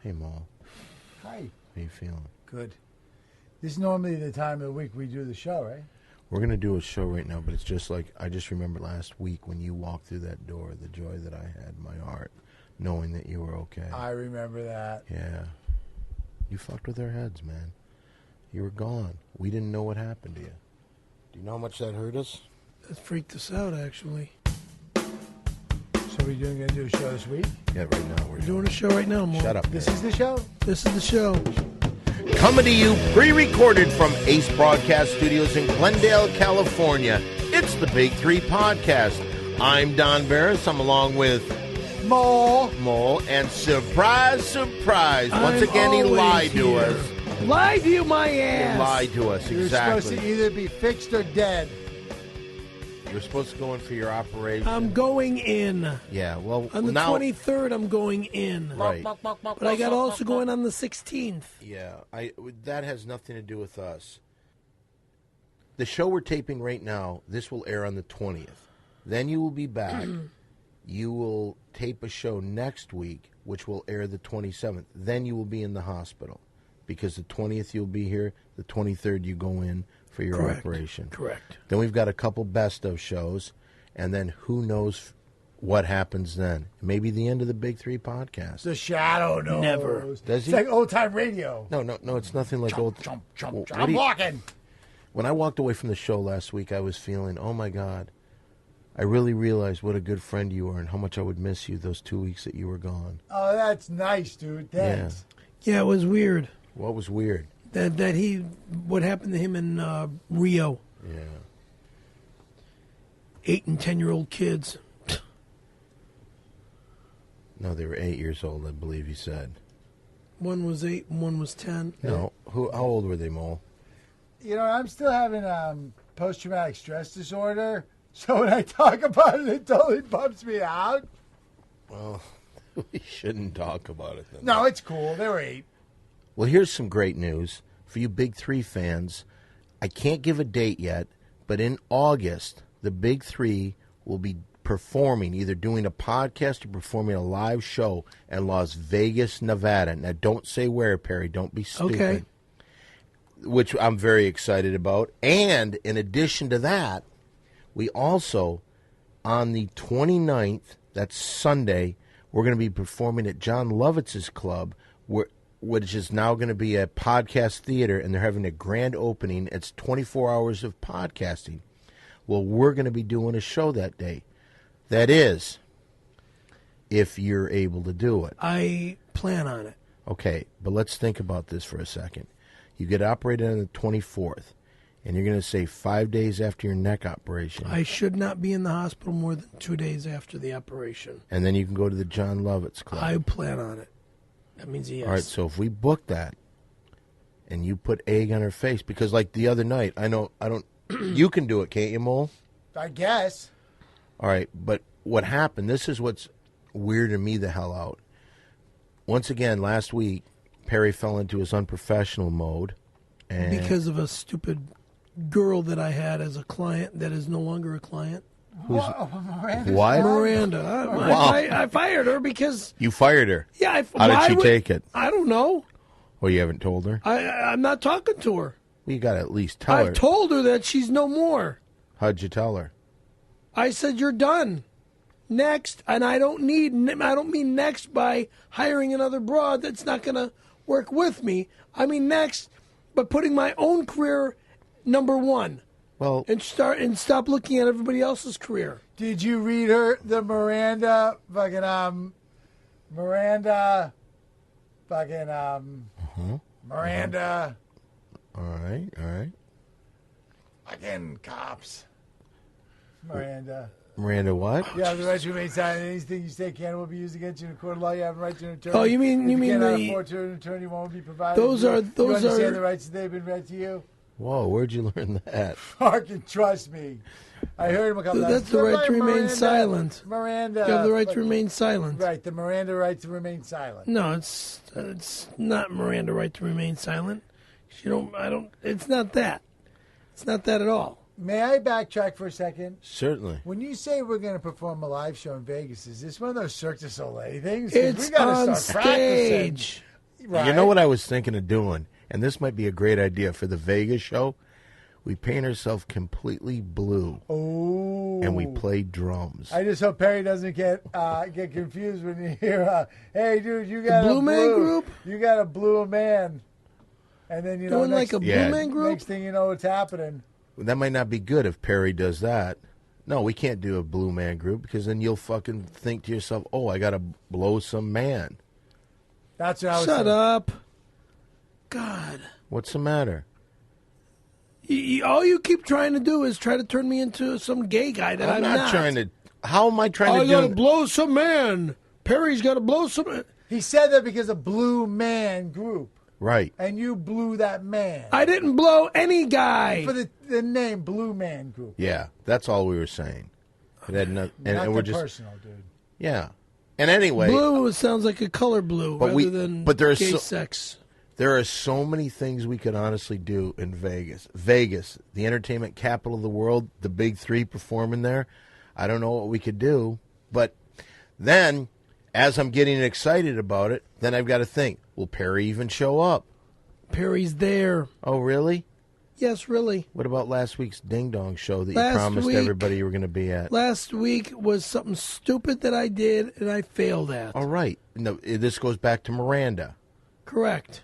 Hey, Mo. Hi. How you feeling? Good. This is normally the time of the week we do the show, right? We're going to do a show right now, but it's just like, I just remember last week when you walked through that door, the joy that I had in my heart, knowing that you were okay. I remember that. Yeah. You fucked with our heads, man. You were gone. We didn't know what happened to you. Do you know how much that hurt us? That freaked us out, actually. So we're going to do a show this week? Yeah, right now. We're doing a show right now, Mo. Shut up. This is the show? This is the show. Coming to you pre-recorded from Ace Broadcast Studios in Glendale, California. It's the Big Three Podcast. I'm Don Barris. I'm along with Mo, and surprise, surprise. Once again, he lied to us. Lied to you, my ass. He lied to us, You're exactly. supposed to either be fixed or dead. You're supposed to go in for your operation. I'm going in. Yeah, well, on the now, 23rd, I'm going in. Right. But I got also going on the 16th. Yeah, that has nothing to do with us. The show we're taping right now, this will air on the 20th. Then you will be back. You will tape a show next week, which will air the 27th. Then you will be in the hospital. Because the 20th you'll be here, the 23rd you go in for your operation. Correct. Then we've got a couple best of shows, and then who knows what happens then. Maybe the end of the Big Three Podcast. The Shadow knows. Never. Does he? It's like old-time radio. No, it's nothing like old... I'm walking. When I walked away from the show last week, I was feeling, oh my God, I really realized what a good friend you are and how much I would miss you those 2 weeks that you were gone. Oh, that's nice, dude. Thanks. Yeah, it was weird. What was weird? What happened to him in Rio. Yeah. 8 and 10-year-old kids. No, they were 8 years old, I believe you said. One was 8 and one was 10. No. How old were they, Mo? You know, I'm still having post-traumatic stress disorder, so when I talk about it, it totally bumps me out. Well, we shouldn't talk about it then. No, it's cool. They were 8. Well, here's some great news for you Big Three fans. I can't give a date yet, but in August, the Big Three will be performing, either doing a podcast or performing a live show in Las Vegas, Nevada. Now, don't say where, Perry. Don't be stupid. Okay. Which I'm very excited about. And in addition to that, we also, on the 29th, that's Sunday, we're going to be performing at John Lovitz's club, which is now going to be a podcast theater, and they're having a grand opening. It's 24 hours of podcasting. Well, we're going to be doing a show that day. That is, if you're able to do it. I plan on it. Okay, but let's think about this for a second. You get operated on the 24th, and you're going to say 5 days after your neck operation. I should not be in the hospital more than 2 days after the operation. And then you can go to the John Lovitz Club. I plan on it. That means yes. All right, so if we book that, and you put egg on her face, because like the other night, I don't, you can do it, can't you, Mole? I guess. All right, but what happened, this is what's weirded me the hell out. Once again, last week, Perry fell into his unprofessional mode. And because of a stupid girl that I had as a client that is no longer a client. Miranda? What? Miranda. Wow. I fired her because... You fired her. Yeah. How did she take it? I don't know. Well, you haven't told her? I'm not talking to her. Well, you got to at least tell her. I've told her that she's no more. How'd you tell her? I said, you're done. Next. And I don't mean next by hiring another broad that's not going to work with me. I mean next, but putting my own career number one. Well, and stop looking at everybody else's career. Did you read her the Miranda Miranda? All right. Fucking cops. Miranda. Miranda what? You have the right to remain silent. Anything you say can will be used against you in a court of law. You have the right to an attorney. Oh, you mean cannot afford to an attorney won't be provided. Those you are understand the rights that they've been read to you. Whoa, where'd you learn that? Fucking trust me. I heard him a couple times. That's the right to remain silent. Miranda. You have the right to remain silent. Right, the Miranda right to remain silent. No, it's not Miranda right to remain silent. It's not that. It's not that at all. May I backtrack for a second? Certainly. When you say we're going to perform a live show in Vegas, is this one of those Cirque du Soleil things? It's we gotta on start practicing. stage. Right. You know what I was thinking of doing? And this might be a great idea for the Vegas show. We paint ourselves completely blue. Oh. And we play drums. I just hope Perry doesn't get confused when you hear, "Hey, dude, you got Blue a Man blue Group? You got a blue man," and then Doing like a Blue Man Group? Next thing you know, what's happening. That might not be good if Perry does that. No, we can't do a Blue Man Group because then you'll fucking think to yourself, "Oh, I got to blow some man." That's what I was Shut saying. up. God. What's the matter? All you keep trying to do is try to turn me into some gay guy that I'm not trying to. How am I trying I to gotta do? blow some man. Perry's got to blow some. He said that because of Blue Man Group, Right. and you blew that man. I didn't blow any guy. For the name Blue Man Group. Yeah, that's all we were saying. It had no, and Nothing we're just personal, dude. yeah. And anyway, Blue sounds like a color blue But rather than there's gay so, sex. There are so many things we could honestly do in Vegas. Vegas, the entertainment capital of the world, the big three performing there. I don't know what we could do. But then, as I'm getting excited about it, then I've got to think, will Perry even show up? Perry's there. Oh, really? Yes, really. What about last week's Ding Dong show that Last you promised week- everybody you were going to be at? Last week was something stupid that I did and I failed at. All right. No, this goes back to Miranda. Correct.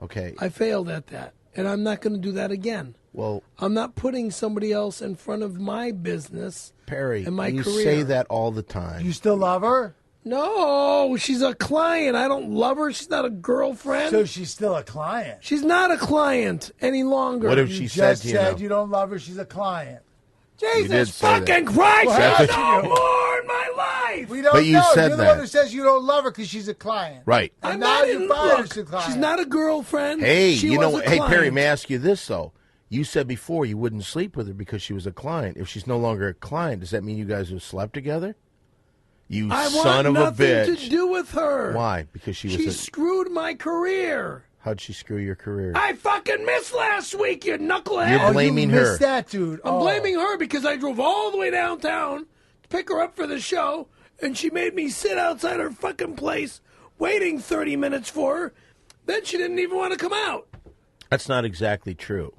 Okay. I failed at that. And I'm not going to do that again. Well, I'm not putting somebody else in front of my business Perry, and my you career. say that all the time. You still love her? No, she's a client. I don't love her. She's not a girlfriend. So she's still a client. She's not a client any longer. What if You she just said, you said know? you don't love her. She's a client. did Jesus say fucking Christ! Well, There's no more in my life. We don't But you know. said You're the that. one who says you don't love her because she's a client. Right. And I'm now not you in. fired her Look, as a client. she's not a girlfriend. Hey, she you know, was a hey Perry, client. may I ask you this though? You said before you wouldn't sleep with her because she was a client. If she's no longer a client, does that mean you guys have slept together? You I son want of a nothing bitch! to do with her. Why? Because she was. She screwed my career. How'd she screw your career? I fucking missed last week, you knucklehead. You're blaming you her. missed that, dude. I'm blaming her because I drove all the way downtown to pick her up for the show, and she made me sit outside her fucking place waiting 30 minutes for her. Then she didn't even want to come out. That's not exactly true.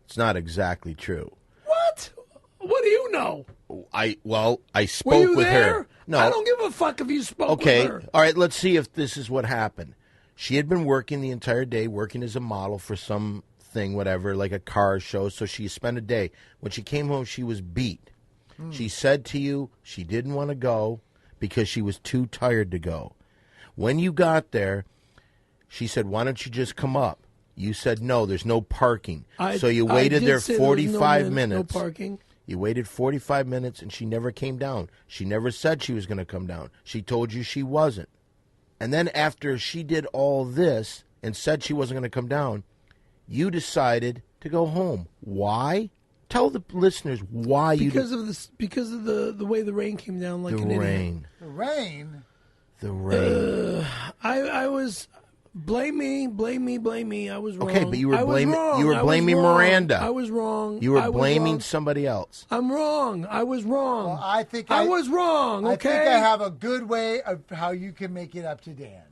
It's not exactly true. What? What do you know? I spoke Were you with there? her. No. I don't give a fuck if you spoke Okay. with her. All right, let's see if this is what happened. She had been working the entire day, working as a model for something, whatever, like a car show, so she spent a day. When she came home, she was beat. She said to you she didn't want to go because she was too tired to go. When you got there, she said, "Why don't you just come up?" You said, "No, there's no parking." So you waited there 45 minutes. No parking. You waited 45 minutes, and she never came down. She never said she was going to come down. She told you she wasn't. And then after she did all this and said she wasn't going to come down, you decided to go home. Why? Tell the listeners why you Because of the way the rain came down like the an idiot. rain. The rain? The rain. I was blame me. I was wrong. Okay, but you were I was blaming wrong. you were I was blaming wrong. Miranda. I was wrong. You I were was blaming wrong. somebody else. I'm wrong. I was wrong. Well, I think I was wrong. I Okay. think I have a good way of how you can make it up to Dan.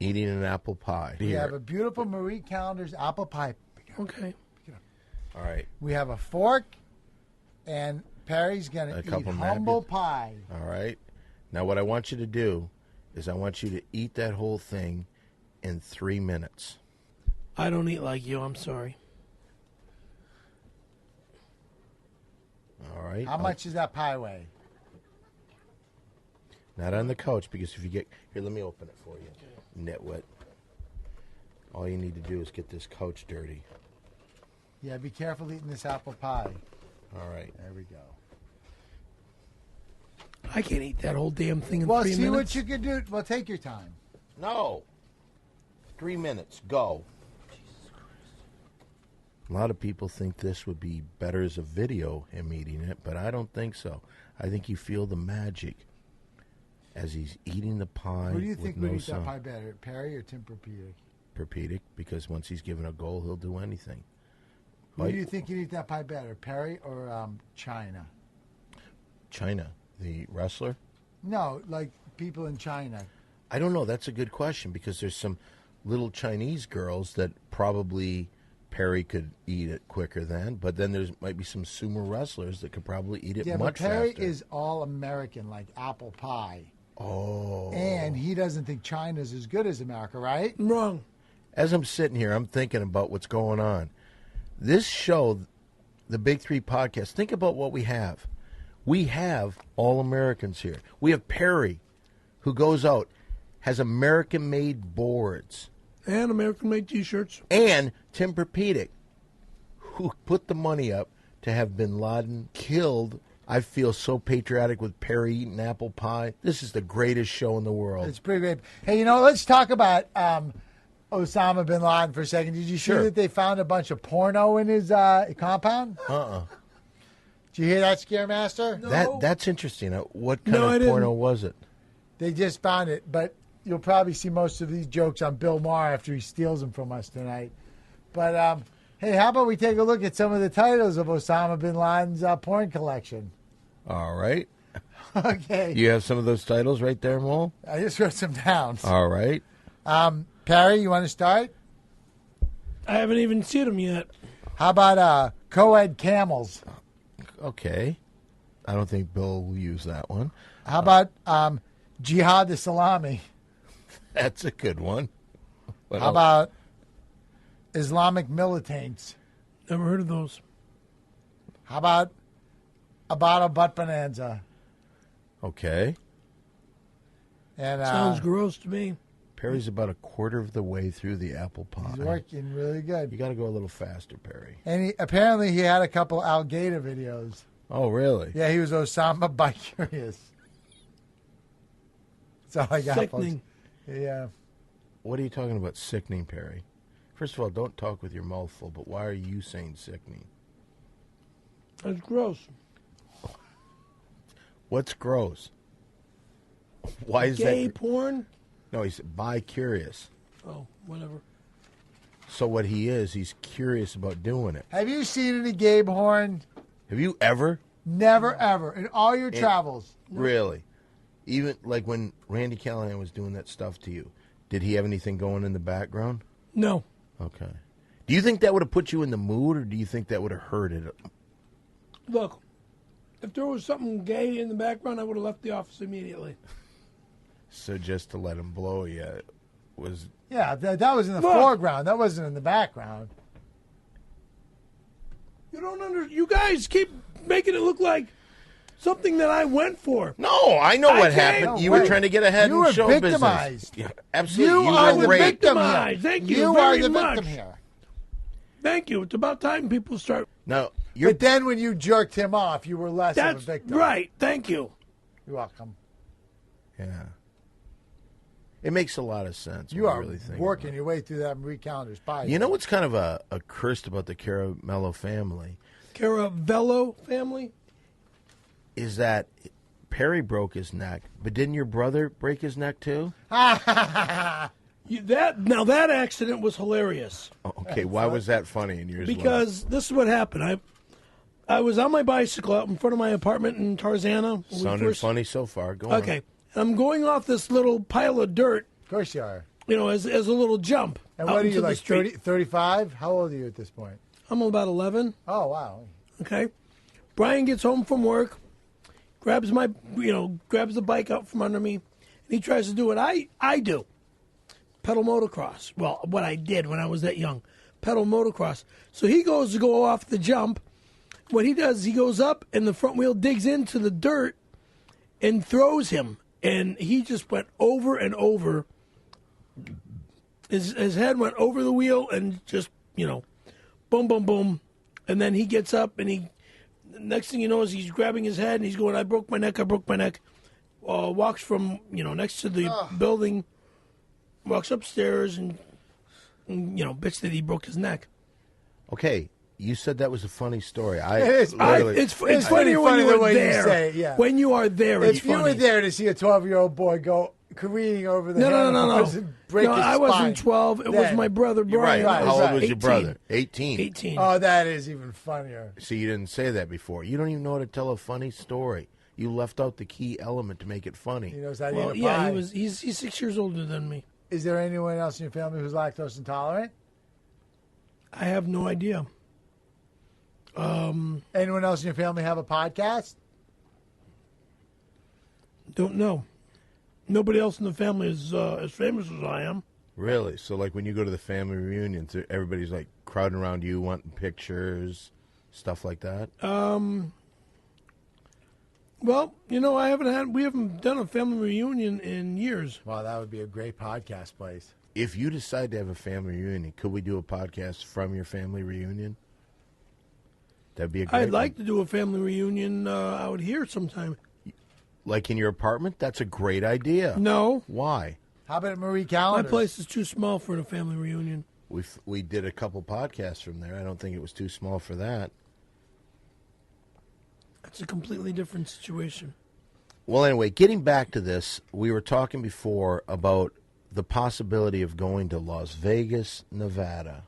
Eating an apple pie. We Here. have a beautiful Marie Callender's apple pie. Okay. All right. We have a fork, and Perry's going to eat couple humble napkins. pie. All right. Now what I want you to do is I want you to eat that whole thing in 3 minutes. I don't eat like you. I'm sorry. All right. How much does that pie weigh? Not on the couch, because if you get here, let me open it for you. Nitwit. All you need to do is get this couch dirty. Yeah, be careful eating this apple pie. All right. There we go. I can't eat that whole damn thing in Well, 3 see minutes. what you can do. Well, take your time. No. 3 minutes. Go. A lot of people think this would be better as a video, him eating it, but I don't think so. I think you feel the magic as he's eating the pie. Who do you think with would no eat that sound. pie better, Perry or Tempur-Pedic? Perpedic, because once he's given a goal, he'll do anything. Who do you think would eat that pie better, Perry or China? China, the wrestler? No, like people in China. I don't know. That's a good question because there's some little Chinese girls that probably Perry could eat it quicker than, but then there might be some sumo wrestlers that could probably eat it much faster. Perry is all American, like apple pie. Oh. And he doesn't think China's as good as America, right? Wrong. As I'm sitting here, I'm thinking about what's going on. This show, the Big Three podcast, think about what we have. We have all Americans here. We have Perry, who goes out, has American-made boards. And American-made T-shirts. And Tim Perpedic, who put the money up to have Bin Laden killed. I feel so patriotic with Perry eating apple pie. This is the greatest show in the world. It's pretty great. Hey, let's talk about Osama bin Laden for a second. Did you see that they found a bunch of porno in his compound? Did you hear that, Scaremaster? No. That's interesting. What kind of porno was it? They just found it, but you'll probably see most of these jokes on Bill Maher after he steals them from us tonight. But, hey, how about we take a look at some of the titles of Osama bin Laden's porn collection? All right. Okay. You have some of those titles right there, Mole? I just wrote some down. All right. Perry, you want to start? I haven't even seen them yet. How about co-ed camels? Okay. I don't think Bill will use that one. How about Jihad the Salami? That's a good one. How about Islamic militants? Never heard of those. How about a butt bonanza? Okay. And sounds gross to me. Perry's about a quarter of the way through the apple pie. He's working really good. You got to go a little faster, Perry. And apparently he had a couple Al Qaeda videos. Oh, really? Yeah, he was Osama by Curious. That's all I got, Sickening. folks. Yeah. What are you talking about, sickening, Perry? First of all, don't talk with your mouth full, but why are you saying sickening? That's gross. What's gross? Why is Gay that? porn? No, he's bi-curious. Oh, whatever. So what he is, he's curious about doing it. Have you seen any Gabe Horn? Have you ever? Never, ever. In all your travels. Really? Even like when Randy Callahan was doing that stuff to you, did he have anything going in the background? No. Okay. Do you think that would have put you in the mood, or do you think that would have hurt it? Look, if there was something gay in the background, I would have left the office immediately. So just to let him blow you was... Yeah, that was in the foreground. That wasn't in the background. You guys keep making it look like something that I went for. No, I know what happened. You were trying to get ahead in show business. You were victimized. Yeah, absolutely. You are were the raped. victim Victimized. here. Thank you You very are the much. victim here. Thank you. It's about time people start. No, But then when you jerked him off, you were less of a That's victim. right. Thank you. You're welcome. Yeah. It makes a lot of sense. You when are really think working about your way through that Marie Callender's pie. it. You know what's kind of a curse about the Caravello family Caravello family? is that Perry broke his neck, but didn't your brother break his neck too? That accident was hilarious. Oh, okay, why was that funny in yours? Because this is what happened. I was on my bicycle out in front of my apartment in Tarzana. Sounded funny so far. Go on. Okay. I'm going off this little pile of dirt, Of course you are. as a little jump. And out what are into you, the like street. 35? How old are you at this point? I'm about 11. Oh, wow. Okay. Brian gets home from work, grabs the bike out from under me, and he tries to do what I do. Pedal motocross. Well, what I did when I was that young. Pedal motocross. So he goes to go off the jump. What he does, he goes up and the front wheel digs into the dirt and throws him. And he just went over and over. His head went over the wheel and just, boom, boom, boom. And then he gets up and next thing you know is he's grabbing his head and he's going, I broke my neck. Walks from, next to the building, walks upstairs and bitch that he broke his neck. Okay, you said that was a funny story. It's funnier when you the are way there. you say it, yeah. When you are there, it's If you funny. were there to see a 12-year-old boy go careening over the No. break his I wasn't spine, 12. It was then- my brother You're right. Brian. How old was 18. your brother? 18. 18. Oh, that is even funnier. See, you didn't say that before. You don't even know how to tell a funny story. You left out the key element to make it He funny. knows how to Well, eat a pie. yeah, he's 6 years older than me. Is there anyone else in your family who's lactose intolerant? I have no idea. Anyone else in your family have a podcast? Don't know. Nobody else in the family is as famous as I am. Really? So, like, when you go to the family reunions, everybody's, like, crowding around you, wanting pictures, stuff like that? Well, we haven't done a family reunion in years. Well, that would be a great podcast place. If you decide to have a family reunion, could we do a podcast from your family reunion? That'd be a great I'd like one. to do a family reunion out here sometime. Like in your apartment? That's a great idea. No, Why? How about at Marie my Callender's? place is too small for a family reunion. We did a couple podcasts from there. I don't think it was too small for that. It's a completely different situation. Well, anyway, getting back to this, we were talking before about the possibility of going to Las Vegas, Nevada.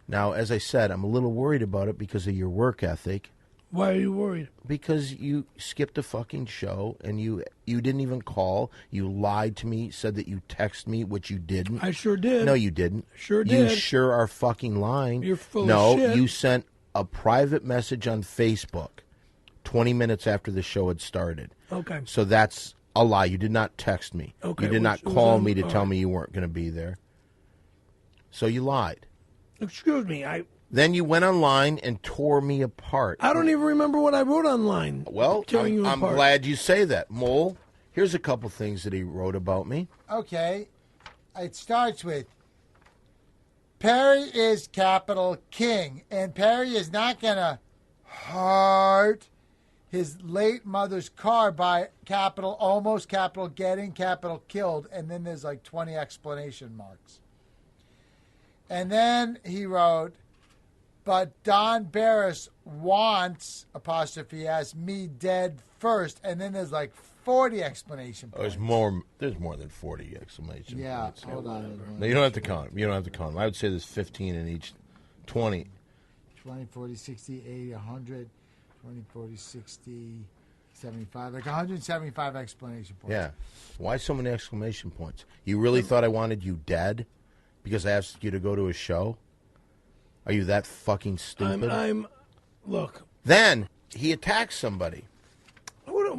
Now, as I said, I'm a little worried about it because of your work ethic. Why are you worried? Because you skipped a fucking show and you didn't even call. You lied to me, said that you texted me, which you didn't. I sure did. No, you didn't. Sure You did. sure are fucking lying. You're full no, of shit. you sent a private message on Facebook 20 minutes after the show had started. Okay. So that's a lie. You did not text me. Okay, You did not it was call on- me to all tell right. me you weren't going to be there. So you lied. Excuse me. Then you went online and tore me apart. I don't even remember what I wrote online. Well, tearing you I'm apart. glad you say that. Mole, here's a couple things that he wrote about me. Okay. It starts with Perry is capital king, and Perry is not going to hurt his late mother's car by capital almost, capital getting, capital killed, and then there's like 20 explanation marks. And then he wrote, but Don Barris wants, apostrophe S, me dead first, and then there's like 40 explanation Oh, points. there's more than 40 exclamation Yeah, points. hold on. No, you don't have to count them. You don't have to count them. I would say there's 15 in each. 20. 20, 40, 60, 80, 100, 20, 40, 60, 75, like 175 explanation points. Yeah. Why so many exclamation points? You really thought I wanted you dead because I asked you to go to a show? Are you that fucking stupid? Look. Then he attacked somebody.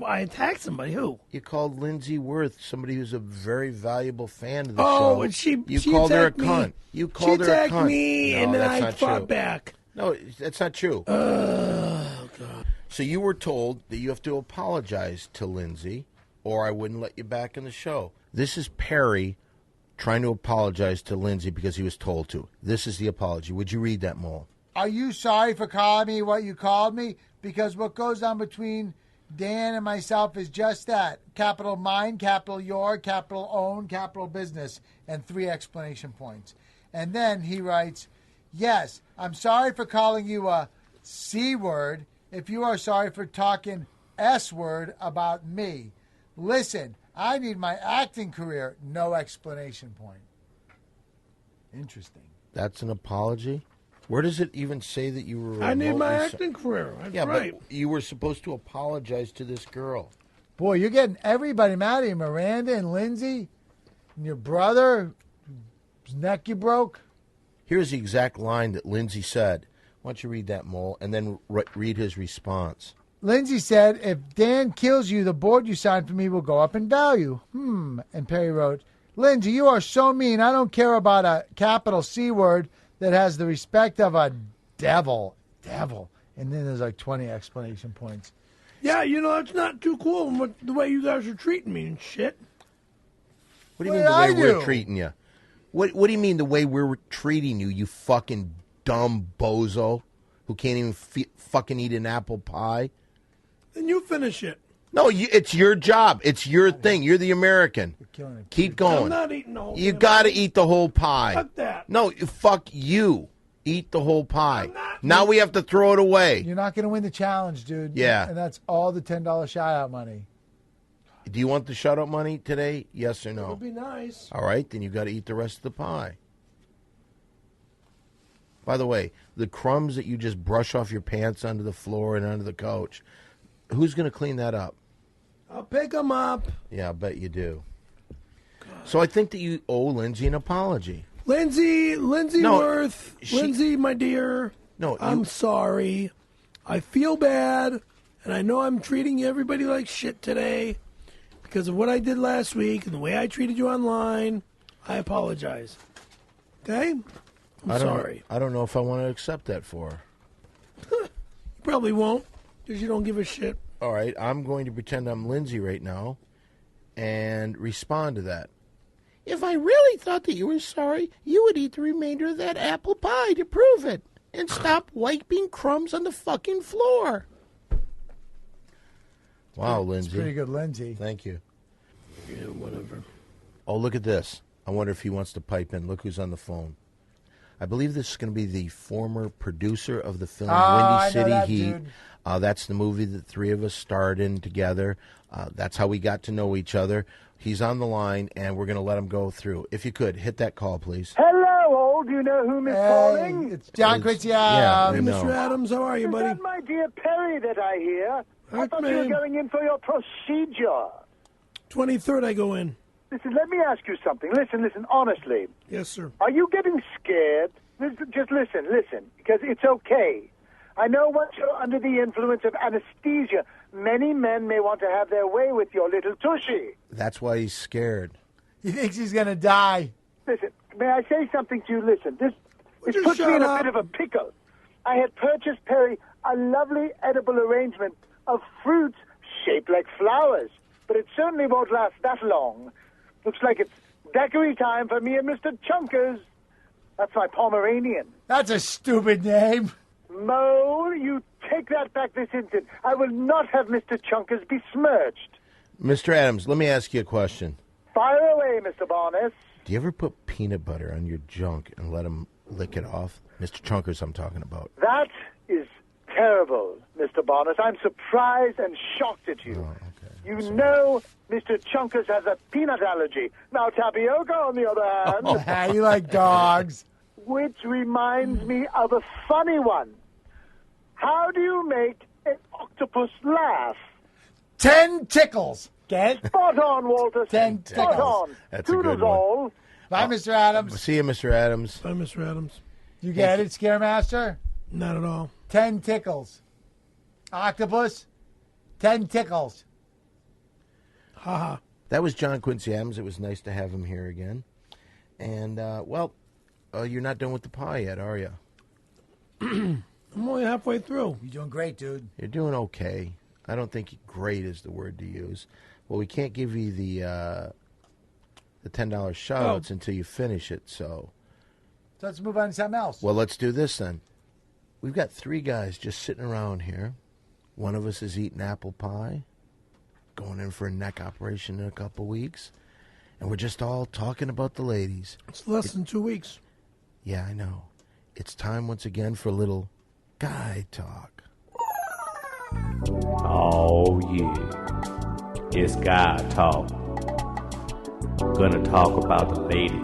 I attacked somebody. Who? You called Lindsay Worth, somebody who's a very valuable fan of the Oh, show. and she called her a attacked me. cunt. You called she her a attacked cunt. me, No, and then that's I not fought true. back. No, that's not true. Oh, God. So you were told that you have to apologize to Lindsay, or I wouldn't let you back in the show. This is Perry trying to apologize to Lindsay because he was told to. This is the apology. Would you read that, Mole? Are you sorry for calling me what you called me? Because what goes on between Dan and myself is just that. Capital mine, capital your, capital own, capital business, and 3 explanation points. And then he writes, yes, I'm sorry for calling you a C word if you are sorry for talking S word about me. Listen, I need my acting career. No explanation point. Interesting. That's an apology? Where does it even say that you were I need my remotely acting career. That's Yeah, right. but you were supposed to apologize to this girl. Boy, you're getting everybody mad at you. Miranda and Lindsay and your brother, whose neck you broke. Here's the exact line that Lindsay said. Why don't you read that, Mole, and then read his response. Lindsay said, if Dan kills you, the board you signed for me will go up in value. And Perry wrote, Lindsay, you are so mean. I don't care about a capital C word that has the respect of a devil. Devil. And then there's like 20 explanation points. Yeah, that's not too cool the way you guys are treating me and shit. What do you What mean did the I way we're do? treating you? What do you mean the way we're treating you, you fucking dumb bozo who can't even fucking eat an apple pie? Then you finish it. No, it's your job. It's your thing. You're the American. Killing it. Keep I'm going. not eating the whole You damn got to thing. eat the whole pie. Fuck that. No, fuck you. Eat the whole pie. I'm not- Now we have to throw it away. You're not going to win the challenge, dude. Yeah. And that's all the $10 shout-out money. Do you want the shutout money today? Yes or It no? would be nice. All right, then you got to eat the rest of the pie. By the way, the crumbs that you just brush off your pants onto the floor and onto the couch, Who's going to clean that up? I'll pick them up. Yeah, I bet you do. So I think that you owe Lindsay an apology. Lindsay No, Worth. Lindsay, my dear. No, I'm sorry. I feel bad, and I know I'm treating everybody like shit today because of what I did last week and the way I treated you online. I apologize. Okay? I'm sorry. I don't know if I want to accept that for her. You probably won't because you don't give a shit. All right, I'm going to pretend I'm Lindsay right now and respond to that. If I really thought that you were sorry, you would eat the remainder of that apple pie to prove it and stop wiping crumbs on the fucking floor. Wow, Lindsay. It's pretty good, Lindsay. Thank you. Yeah, whatever. Oh, look at this. I wonder if he wants to pipe in. Look who's on the phone. I believe this is going to be the former producer of the film Windy City Heat. That's the movie that three of us starred in together. That's how we got to know each other. He's on the line, and we're going to let him go through. If you could, hit that call, please. Hello, all. Do you know whom is calling? It's John Quincy Yeah, Adams. we Hey, know. Mr. Adams, how are you, Is buddy? that my dear Perry that I hear? I That's thought you were me. going in for your procedure. 23rd, I go in. Listen, let me ask you something. Listen, honestly. Yes, sir. Are you getting scared? Just listen, because it's okay. I know once you're under the influence of anesthesia, many men may want to have their way with your little tushy. That's why he's scared. He thinks he's going to die. Listen, may I say something to you? Listen, Would it you puts me shut in a up? bit of a pickle. I had purchased, Perry, a lovely edible arrangement of fruits shaped like flowers, but it certainly won't last that long. Looks like it's daiquiri time for me and Mr. Chunkers. That's my Pomeranian. That's a stupid name. Mo, you take that back this instant. I will not have Mr. Chunkers besmirched. Mr. Adams, let me ask you a question. Fire away, Mr. Barnes. Do you ever put peanut butter on your junk and let him lick it off? Mr. Chunkers I'm talking about. That is terrible, Mr. Barnes. I'm surprised and shocked at you. Oh, okay. You know Mr. Chunkers has a peanut allergy. Now, tapioca, on the other hand, You like dogs. which reminds me of a funny one. How do you make an octopus laugh? 10 tickles. Get? Spot on, Walter. 10 Spot tickles. on. That's a good Toodles one. all. Bye, Mr. Adams. See you, Mr. Adams. Bye, Mr. Adams. You get it, Scaremaster? Not at all. 10 tickles. Octopus, 10 tickles. Haha. That was John Quincy Adams. It was nice to have him here again. And, you're not done with the pie yet, are you? I'm only halfway through. You're doing great, dude. You're doing okay. I don't think great is the word to use. Well, we can't give you the $10 shout-outs until you finish it, so... So let's move on to something else. Well, let's do this then. We've got three guys just sitting around here. One of us is eating apple pie, going in for a neck operation in a couple weeks, and we're just all talking about the ladies. It's less than 2 weeks. Yeah, I know. It's time once again for a little guy talk. Oh yeah, it's God talk. Gonna talk about the ladies.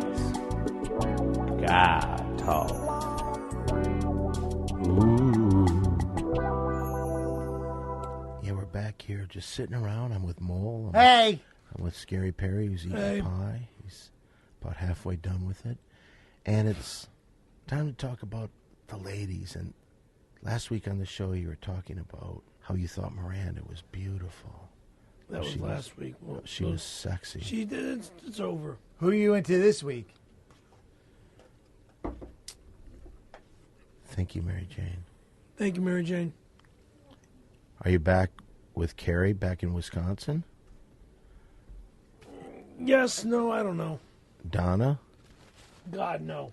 God talk. Ooh. Yeah, we're back here just sitting around. I'm with Mole. Hey! I'm with Scary Perry, who's eating Hey. pie. He's about halfway done with it. And it's time to talk about the ladies. And last week on the show, you were talking about how you thought Miranda was beautiful. That was She last week. Well, She was sexy. She did. It's over. Who are you into this week? Thank you, Mary Jane. Thank you, Mary Jane. Are you back with Carrie back in Wisconsin? Yes, no, I don't know. Donna? God, no.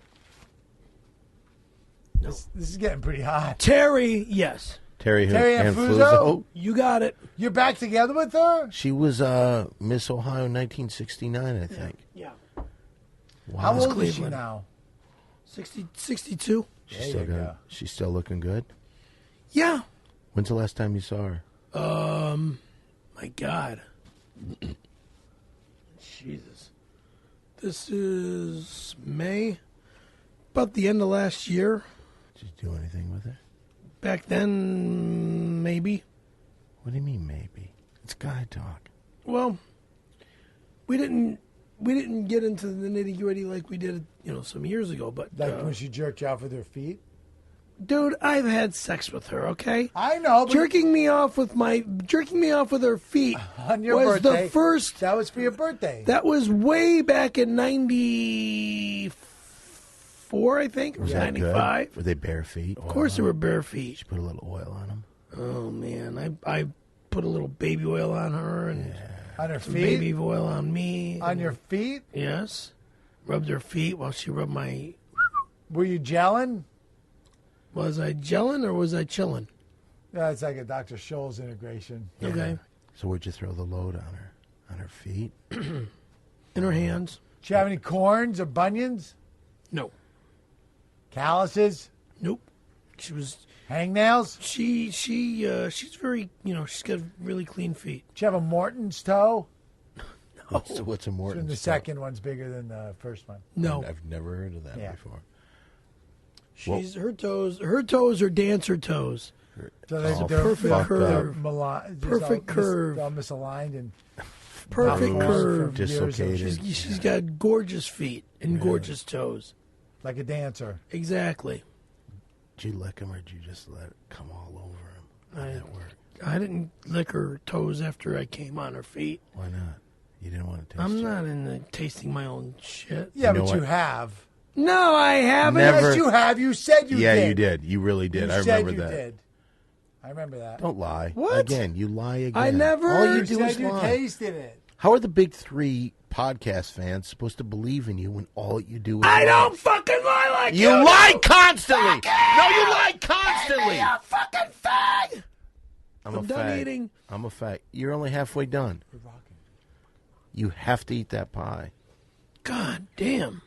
This is getting pretty hot. Terry, yes. Terry Anfuzzo? You got it. You're back together with her? She was Miss Ohio 1969, I think. Yeah. Wow. How old is she Cleveland. now? 62? She's There still you good. go. She's still looking good. Yeah. When's the last time you saw her? My God. Jesus. This is May. About the end of last year. Did you do anything with her? Back then, maybe. What do you mean maybe? It's guy talk. Well, we didn't get into the nitty-gritty like we did, some years ago, but Like when she jerked you off with her feet? dude, I've had sex with her, okay? I know, but Jerking me off with her feet on your was birthday. the first. That was for your birthday. That was way back in '94, I think, or Was that good? '95. Were they bare feet? Of course, they were bare feet. She put a little oil on them. Oh man, I put a little baby oil on her and On her some feet? baby oil on me. On your feet? Yes, rubbed her feet while she rubbed my. Were you gelling? Was I gelling or was I chilling? That's like a Dr. Scholl's integration. Okay, So where'd you throw the load on her? On her feet? in her hands. Did you have any corns or bunions? No, Calluses? nope. She was. Hangnails? She's very. She's got really clean feet. Did you have a Morton's toe? What's a Morton's? And the second one's bigger than the first one. No, I've never heard of that Yeah. before. she's her toes. Her toes are dancer toes. So Oh, they're perfect they're curve. Perfect curve. All misaligned and Perfect malformed curve. from years of- Dislocated. She's got gorgeous feet and gorgeous toes. like a dancer. Exactly. Did you lick him or did you just let it come all over him? How'd that work? I didn't lick her toes after I came on her feet. Why not? You didn't want to taste I'm it. not into tasting my own shit. Yeah, You know but you what? have. No, I haven't. Never. Yes, you have. You said you Yeah, did. you did. You really did. You I said remember you that. did. I remember that. Don't lie. What? Again, you lie again. I never- All you You do said is you lie. tasted it. How are the big three podcast fans supposed to believe in you when all you do is I lie? don't fucking lie like you. You lie do. constantly. Fuck No, you. you lie constantly. Be a fucking fag. I'm I'm a done fag. eating. I'm a fag. You're only halfway done. You have to eat that pie. God damn.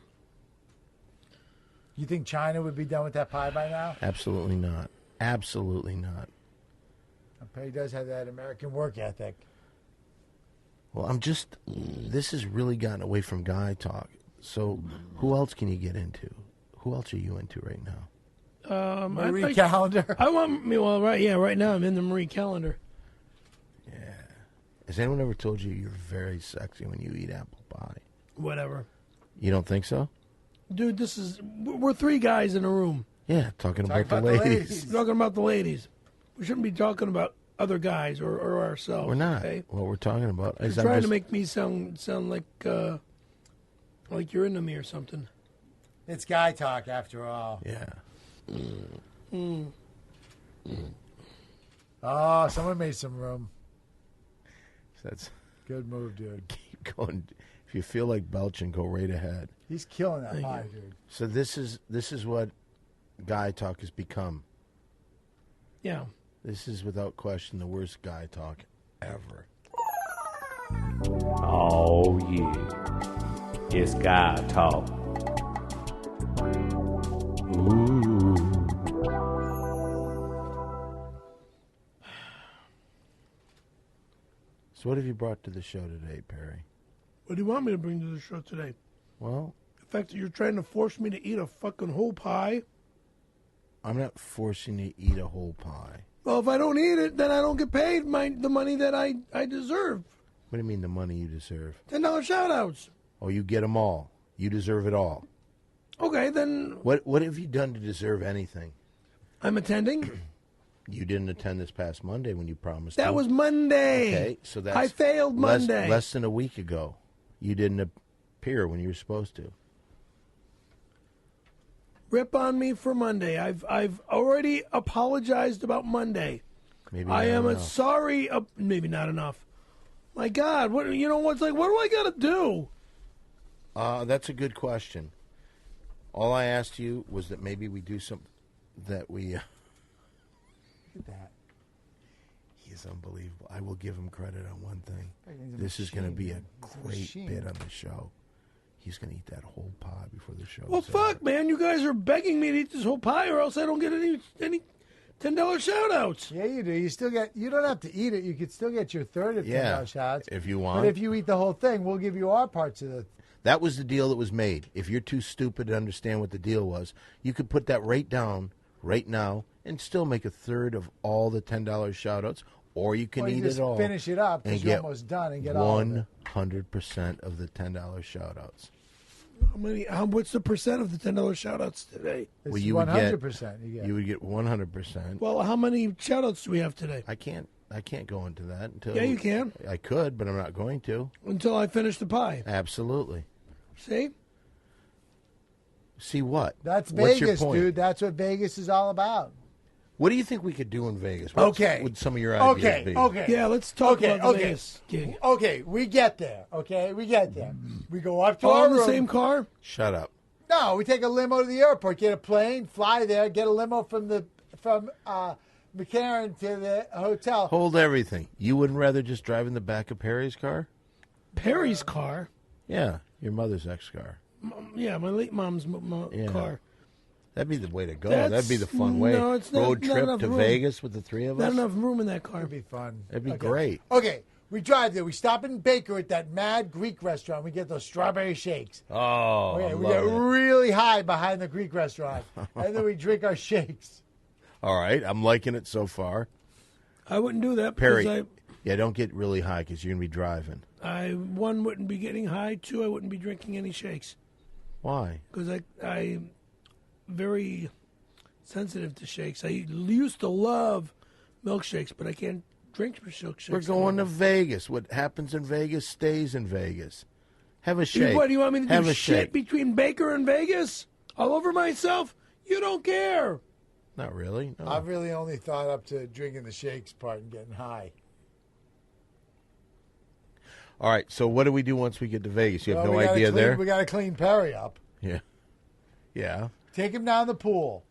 You think China would be done with that pie by now? Absolutely not. Absolutely not. Perry does have that American work ethic. Well, this has really gotten away from guy talk. So who else can you get into? Who else are you into right now? Marie Calendar. I want me. Well, right now I'm in the Marie Calendar. Has anyone ever told you you're very sexy when you eat apple pie? Whatever, You don't think so? dude. We're three guys in a room Yeah, talking Talk about the about the ladies. ladies. talking about the ladies. We shouldn't be talking about other guys or ourselves. We're not. Okay? What we're talking about You're is trying to make me sound like you're into me or something. It's guy talk after all. Yeah. Oh, someone made some room. That's Good move, dude. keep going. If you feel like belching, go right ahead. He's killing that Thank pie, you. dude. So this is what guy talk has become. Yeah. This is without question the worst guy talk ever. Oh yeah, it's God talk. Ooh. So what have you brought to the show today, Perry? What do you want me to bring to the show today? Well, The fact that you're trying to force me to eat a fucking whole pie. I'm not forcing you to eat a whole pie. Well, if I don't eat it, then I don't get paid the money that I deserve. What do you mean the money you deserve? $10 shout-outs. Oh, you get them all. You deserve it all. Okay, then What have you done to deserve anything? I'm attending. You didn't attend this past Monday when you promised That to. was Monday. Okay, so that's I failed Monday. Less than a week ago. You didn't appear when you were supposed to. Rip on me for Monday. I've already apologized about Monday. Maybe I not am enough. sorry. Maybe not enough. My God, what what's like? What do I got to do? That's a good question. All I asked you was that maybe we do something that we. Look at that. He is unbelievable. I will give him credit on one thing. He's a This is going to machine, be a man. He's a great machine. bit on the show. He's going to eat that whole pie before the show. Well, fuck, man. You guys are begging me to eat this whole pie, or else I don't get any $10 shout-outs. Yeah, you do. You don't have to eat it. You could still get your third of $10 shots. if you want. But if you eat the whole thing, we'll give you our parts of the. That was the deal that was made. If you're too stupid to understand what the deal was, you could put that right down right now and still make a third of all the $10 shout-outs, or you can Or you eat just it all. finish it up and because you're get almost done and get all of it. 100% of the $10 shout-outs. What's the percent of the $10 shout-outs today? It's Well, you would get 100%. You would get 100%. Well, how many shout-outs do we have today? I can't go into that until. Yeah, you can. I could, but I'm not going to. Until I finish the pie. Absolutely. See? See what? That's What's your Vegas, point? dude. That's what Vegas is all about. What do you think we could do in Vegas? What would some of your ideas be? Okay. Yeah, let's talk about the Vegas gig. Okay, we get there. We get there. We go up to All our in the room. same car? Shut up. No, we take a limo to the airport, get a plane, fly there, get a limo from McCarran to the hotel. Hold everything. You wouldn't rather just drive in the back of Perry's car? Perry's car? Yeah, your mother's ex-car. Yeah, my late mom's car. That'd be the way to go. That's- That'd be the fun way. no, it's not- Road not trip enough to room. Vegas with the three of us. Not enough room in that car. It'd be fun. That'd be Okay. great. Okay, we drive there. We stop in Baker at that mad Greek restaurant. We get those strawberry shakes. Oh, Okay, I we love get it. really high behind the Greek restaurant, and then we drink our shakes. All right, I'm liking it so far. I wouldn't do that Perry, because yeah, don't get really high because you're going to be driving. one, wouldn't be getting high. Two, I wouldn't be drinking any shakes Why? because I'm very sensitive to shakes. I used to love milkshakes, but I can't drink milkshakes. We're going to Vegas. What happens in Vegas stays in Vegas. Have a shake. What do you want me to Have do? a Shit shake. between Baker and Vegas? All over myself? You don't care. Not really. No. I've really only thought up to drinking the shakes part and getting high. All right, so what do we do once we get to Vegas? You have Well, no we gotta idea clean- there? We got to clean Perry up. Yeah. Yeah. Take him down the pool.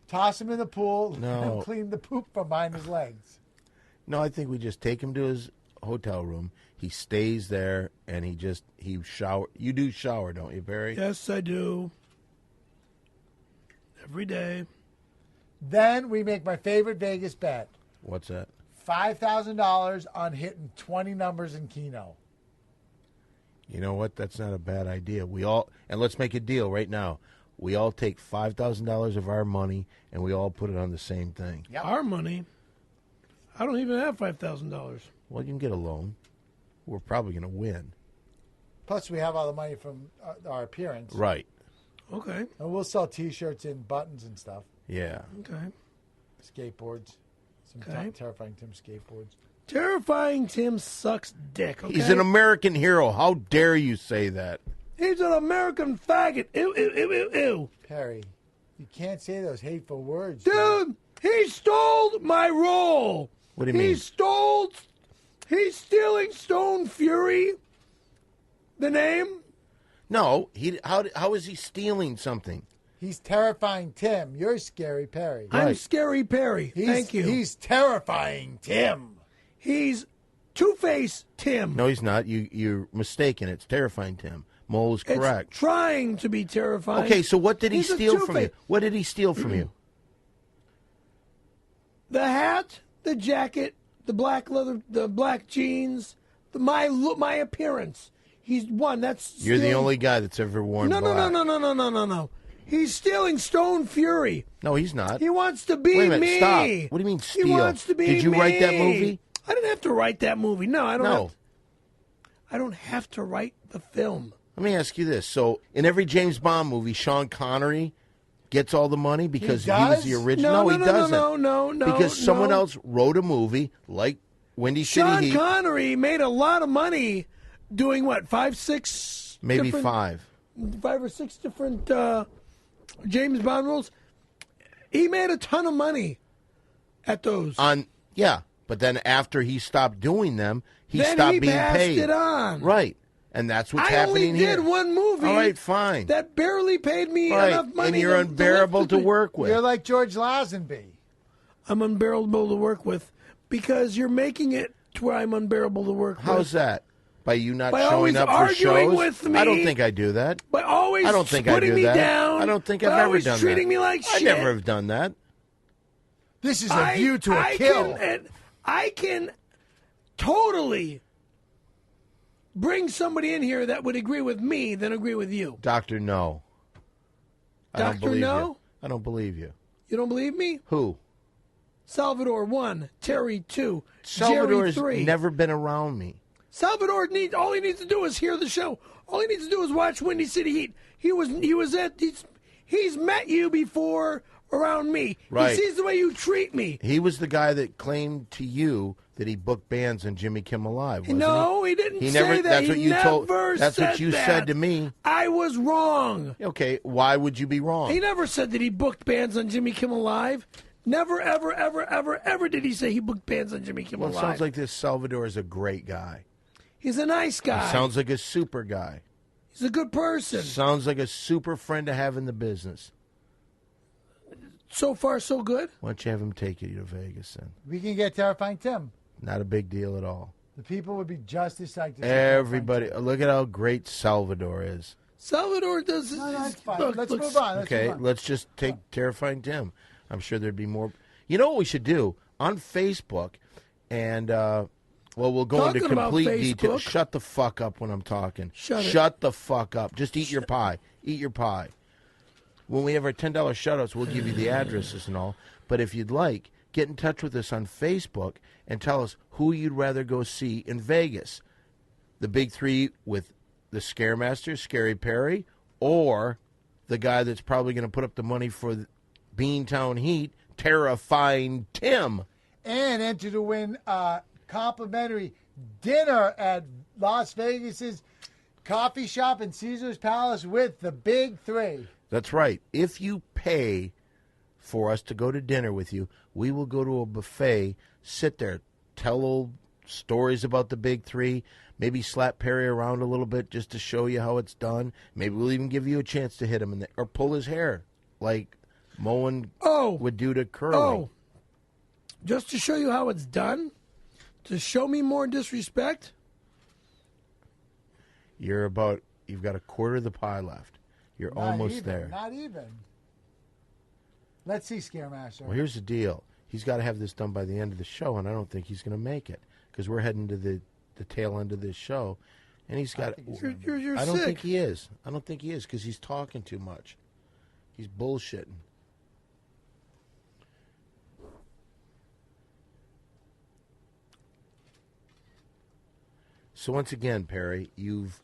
Toss him in the pool. No. And clean the poop from behind his legs. No, I think we just take him to his hotel room. He stays there, and he shower. You do shower, don't you, Barry? Yes, I do. Every day. Then we make my favorite Vegas bet. What's that? $5,000 on hitting 20 numbers in Keno. You know what? That's not a bad idea. And let's make a deal right now. We all take $5,000 of our money, and we all put it on the same thing. Yep. Our money. I don't even have $5,000. Well, you can get a loan. We're probably going to win. Plus, we have all the money from our appearance. Right. Okay. And we'll sell T-shirts and buttons and stuff. Yeah. Okay. Skateboards. Some Okay. Terrifying Tim skateboards. Terrifying Tim sucks dick. Okay? He's an American hero. How dare you say that? He's an American faggot. Ew, ew, ew, ew, ew. Perry, you can't say those hateful words. Dude, he stole my role. What do you mean? He's stealing Stone Fury. The name? No. How is he stealing something? He's Terrifying Tim. You're Scary Perry. I'm Right. Scary Perry. Thank you. He's Terrifying Tim. He's Two-Face Tim. No, he's not. You're mistaken. It's Terrifying Tim. Mole is It's correct. trying to be terrifying. Okay, so what did he He's a steal from you? two-face. What did he steal from you? The hat, the jacket, the black leather, the black jeans, my look, my appearance. He's one. That's You're the stealing- only guy that's ever worn No, black. no. He's stealing Stone Fury. No, he's not. He wants to be Wait a minute, me. stop. What do you mean steal? He wants to be Did you me. write that movie? I didn't have to write that movie. No, I don't. No. I don't have to write the film. Let me ask you this. So, in every James Bond movie, Sean Connery gets all the money because he was does? the original. No, he doesn't. No. Because someone no. else wrote a movie like Windy Sean City Heat. Connery made a lot of money doing what, 5 or 6 different James Bond roles. He made a ton of money at those. Yeah, but then after he stopped doing them, he Then stopped he being passed paid. it on. Right, and that's what's I happening only here. did one movie. All right, fine. That barely paid me Right, enough money. and you're to unbearable lift to the- work with. You're like George Lazenby. I'm unbearable to work with because you're making it to where I'm unbearable to work How's with. that? By you not By showing always up for arguing shows? with me. I don't think I do that. By always I don't think I putting do me that. down. I don't think by I've ever always done treating that. me like I shit. never have done that. This is a view to a kill. I can totally bring somebody in here that would agree with me than agree with you. Doctor, no. I don't Doctor, believe no? you. I don't believe you. You don't believe me? Who? Salvadore 1, Terry 2, Salvadore's Jerry 3. never been around me. Salvador all he needs to do is hear the show. All he needs to do is watch Windy City Heat. He's met you before around me. Right. He sees the way you treat me. He was the guy that claimed to you that he booked bands on Jimmy Kimmel Live. Wasn't No, he didn't he say never, that. That's He what you never told. That's said what you that. said to me. I was wrong. Okay, why would you be wrong? He never said that he booked bands on Jimmy Kimmel Live. Never, ever, ever, ever, ever did he say he booked bands on Jimmy Kimmel Well, it Live. sounds like this Salvador is a great guy. He's a nice guy. He sounds like a super guy. He's a good person. Sounds like a super friend to have in the business. So far, so good. Why don't you have him take you to Vegas then? We can get Terrifying Tim. Not a big deal at all. The people would be just as psyched. To see Everybody, Terrifying look at how great Salvador is. Salvador does. Tim. No, it's fine. Look, Let's looks- move on. Okay, let's just take Terrifying Tim. I'm sure there'd be more. You know what we should do? On Facebook, and, well, we'll go Talking into about complete detail. Facebook. Shut the fuck up when I'm talking. Shut the fuck up. Just eat your pie. Eat your pie. When we have our $10 shoutouts, we'll give you the addresses and all. But if you'd like, get in touch with us on Facebook and tell us who you'd rather go see in Vegas. The big three with the Scaremaster, Scary Perry, or the guy that's probably going to put up the money for the Beantown Heat, Terrifying Tim. And enter to win complimentary dinner at Las Vegas's coffee shop and Caesar's Palace with the big three. That's right. If you pay for us to go to dinner with you, we will go to a buffet, sit there, tell old stories about the big three, maybe slap Perry around a little bit just to show you how it's done. Maybe we'll even give you a chance to hit him or pull his hair like Moen would do to Curly. Oh, just to show you how it's done, to show me more disrespect. You've got a quarter of the pie left. You're Not almost even, there. Not even. Let's see, Scaremaster. Well, here's the deal. He's got to have this done by the end of the show, and I don't think he's going to make it because we're heading to the tail end of this show, and he's got. You're I don't sick. think he is. I don't think he is because he's talking too much. He's bullshitting. So once again, Perry, you've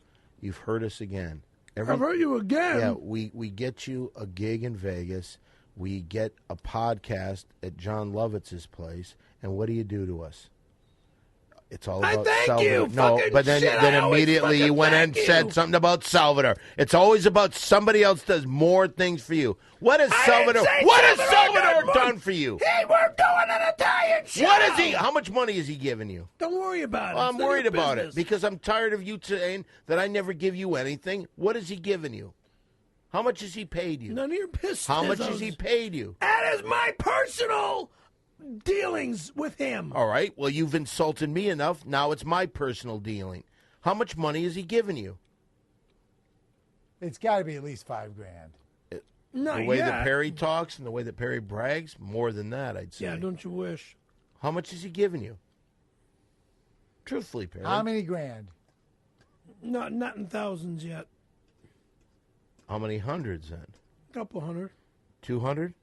heard us again. I've heard you again. Yeah, we get you a gig in Vegas. We get a podcast at John Lovitz's place, and what do you do to us? It's all about thank Salvador. you, No, fucking but then shit, I always immediately you fucking went and thank said you. something about Salvador. It's always about somebody else does more things for you. What has Salvador? What has Salvador done for you? Hey, we're doing an Italian show. What is he? How much money is he giving you? Don't worry about it. Well, I'm It's none of worried your about business. it because I'm tired of you saying that I never give you anything. What is he giving you? How much has he paid you? None of your business. How much has he paid you? That is my personal dealings with him. All right. Well, you've insulted me enough. Now it's my personal dealing. How much money is he giving you? It's got to be at least $5,000. Not The way yet. that Perry talks and the way that Perry brags, more than that, I'd say. Yeah, don't you wish? How much is he giving you? Truthfully, Perry. How many grand? Not in thousands yet. How many hundreds then? A couple hundred. 200?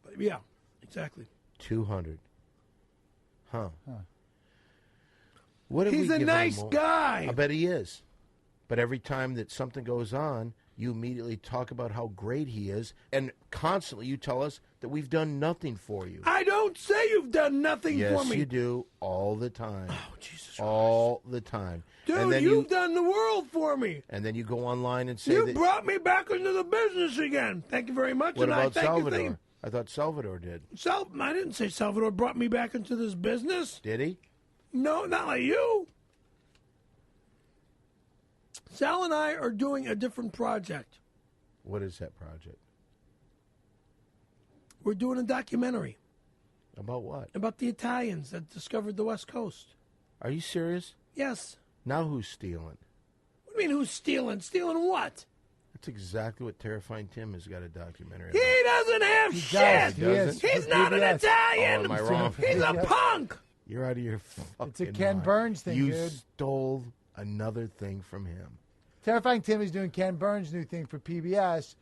But yeah, exactly. 200. Huh. What did He's we a give him nice more? guy. I bet he is. But every time that something goes on, you immediately talk about how great he is, and constantly you tell us that we've done nothing for you. I don't say you've done nothing Yes, for me. you do, all the time. Oh, Jesus all the time. Dude, and then you've done the world for me. And then you go online and say You that. brought me back into the business again. Thank you very much. What and about I thank Salvador? you. I thought Salvador did. I didn't say Salvador brought me back into this business. Did he? No, not like you. Sal and I are doing a different project. What is that project? We're doing a documentary About what? about the Italians that discovered the West Coast. Are you serious? Yes. Now who's stealing? What do you mean who's stealing? Stealing what? That's exactly what Terrifying Tim has got a documentary He about. doesn't have He shit. does. He doesn't? is. He's not an PBS. Italian. Oh, am I wrong? He's a punk. You're out of your fucking It's a Ken mind. Burns thing, You dude. stole another thing from him. Terrifying Tim is doing Ken Burns' new thing for PBS.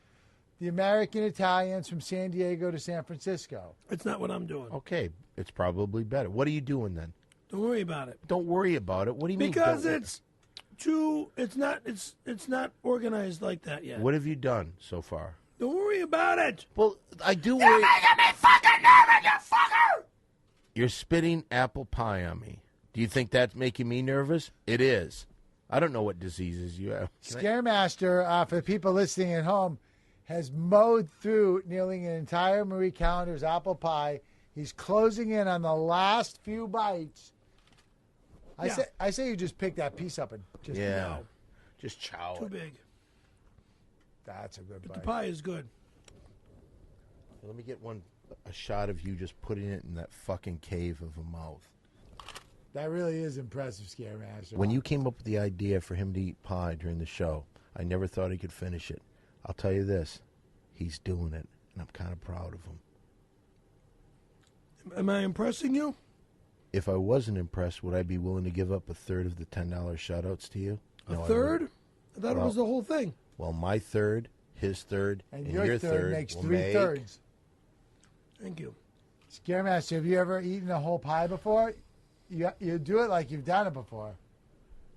the American Italians from San Diego to San Francisco. It's not what I'm doing. Okay, it's probably better. What are you doing then? Don't worry about it. Don't worry about it. What do you mean? Because it's not organized like that yet. What have you done so far? Don't worry about it. Well, I do You're worry. making me fucking nervous, you fucker! You're spitting apple pie on me. Do you think that's making me nervous? It is. I don't know what diseases you have. Scaremaster, for people listening at home, has mowed through nearly an entire Marie Callender's apple pie. He's closing in on the last few bites. I say you just pick that piece up and just just chow Too it. big. That's a good The bite. pie is good. Let me get a shot of you just putting it in that fucking cave of a mouth. That really is impressive, Scaremaster. When you came up with the idea for him to eat pie during the show, I never thought he could finish it. I'll tell you this, he's doing it, and I'm kind of proud of him. Am I impressing you? If I wasn't impressed, would I be willing to give up a third of the $10 shout-outs to you? A No, I third? wouldn't. I thought it was the whole thing. Well, my third, his third, and and your third makes will 3/3. Thank you. Scaremaster, have you ever eaten a whole pie before? You do it like you've done it before.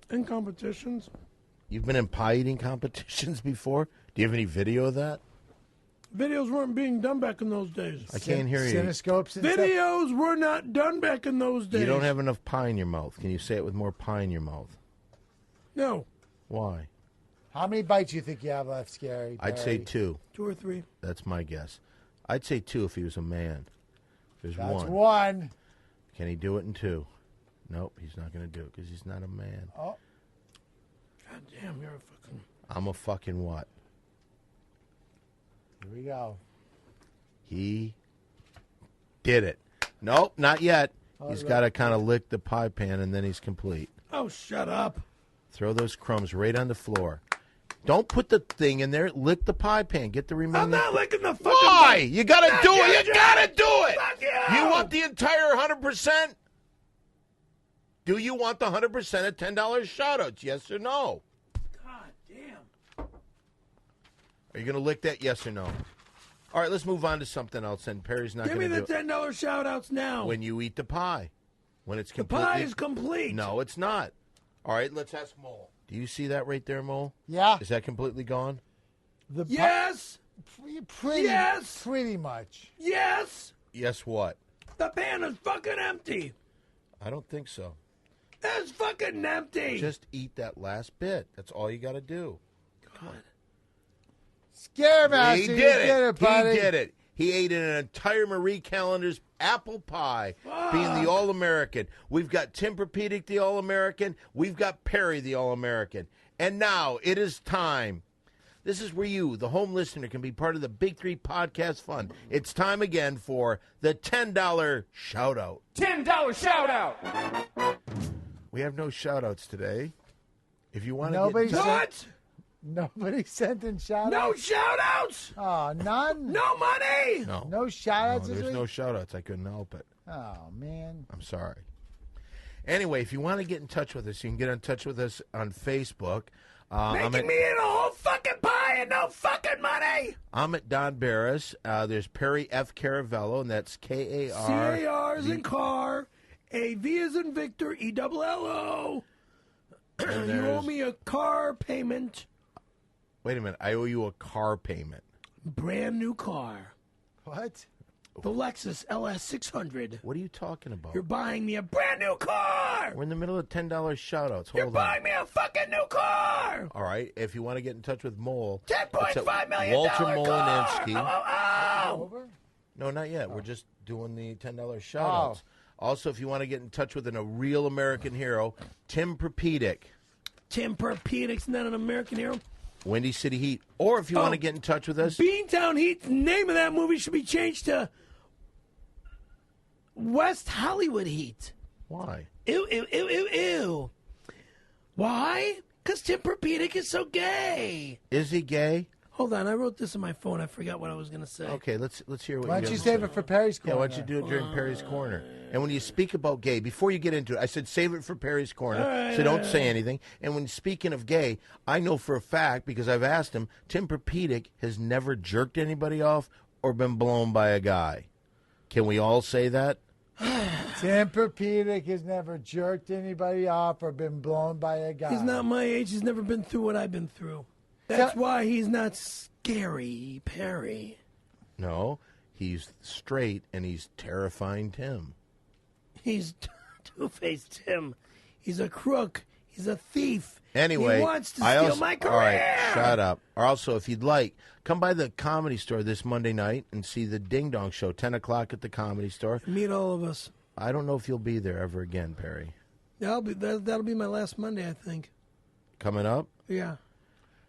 In competitions. You've been in pie eating competitions before? Do you have any video of that? Videos weren't being done back in those days. I can't hear you. Cinescopes and stuff. Videos were not done back in those days. You don't have enough pie in your mouth. Can you say it with more pie in your mouth? No. Why? How many bites do you think you have left, Scary? I'd say Barry? 2. 2 or 3. That's my guess. I'd say 2 if he was a man. If there's That's one. one. Can he do it in 2? Nope, he's not going to do it because he's not a man. Oh, God damn, you're a fucking... I'm a fucking what? here we go. He did it. Nope, not yet. He's right. got to kind of lick the pie pan and then he's complete. Oh, shut up. Throw those crumbs right on the floor. Don't put the thing in there. Lick the pie pan. Get the remaining. I'm not licking the fucking... Why? You got to do it. You John. got to do it. Fuck you. You want the entire 100%? Do you want the 100% of $10 shout-outs? Yes or no? God damn. Are you going to lick that? Yes or no? All right, let's move on to something else. And Perry's not Give going me to the do it. $10 shout-outs now. When you eat the pie. When it's the completely... pie is complete. No, it's not. All right, let's ask Mole. Do you see that right there, Mole? Yeah. Is that completely gone? The pi- Yes. pretty, Yes. pretty much. Yes. Yes, what? The pan is fucking empty. I don't think so. It's fucking empty. Just eat that last bit. That's all you got to do. God. Scaremaster, He you did it. buddy. He did it. He ate an entire Marie Callender's apple pie, being the All-American. We've got Tim Perpedic, the All-American. We've got Perry, the All-American. And now it is time. This is where you, the home listener, can be part of the Big 3 Podcast Fund. It's time again for the $10 shout-out. $10 shout out. We have no shout-outs today. If you want to Nobody get... said- What? Nobody sent in shout No outs? shout-outs. Oh, none? No money. No. No shout outs this there's week? no shout-outs. I couldn't help it. Oh, man. I'm sorry. Anyway, if you want to get in touch with us, you can get in touch with us on Facebook. Making me eat a whole fucking pie and no fucking money. I'm at Don Barris. There's Perry F. Caravello, and that's K-A-R. C-A-R is in car. A-V is in Victor. E-double-L-O. And You owe there's- me a car payment. Wait a minute. I owe you a car payment. Brand new car. What? The Lexus LS 600. What are you talking about? You're buying me a brand new car. We're in the middle of $10 shout-outs. You're Hold on. buying me a fucking new car. All right. If you want to get in touch with Mole, it's at $10.5 million Walter car. Molinski. Oh. Over? No, not yet. We're just doing the $10 shout-outs. Also, if you want to get in touch with a real American hero, Tim Perpedic, Tim Perpedic's not an American hero. Windy City Heat. Or if you want to get in touch with us, Beantown Heat, the name of that movie should be changed to West Hollywood Heat. why? Ew, ew, ew, ew, ew. Why? Because Tim Perpedic is so gay. Is he gay? Hold on, I wrote this on my phone. I forgot what I was going to say. Okay, let's hear what Why you don't you have to save say. it for Perry's Yeah, corner? why don't you do it during Perry's Corner? And when you speak about gay, before you get into it, I said save it for Perry's Corner, so don't say anything. And when speaking of gay, I know for a fact, because I've asked him, Tim Perpedic has never jerked anybody off or been blown by a guy. Can we all say that? Tim Perpedic has never jerked anybody off or been blown by a guy. He's not my age. He's never been through what I've been through. That's why he's not Scary Perry. No, he's straight and he's terrifying Tim. He's two-faced Tim. He's a crook. He's a thief. Anyway, he wants to steal my career. All right, shut up. Or also, if you'd like, come by the Comedy Store this Monday night and see the Ding Dong Show, 10 o'clock at the Comedy Store. Meet all of us. I don't know if you'll be there ever again, Perry. That'll be my last Monday, I think. Coming up? Yeah.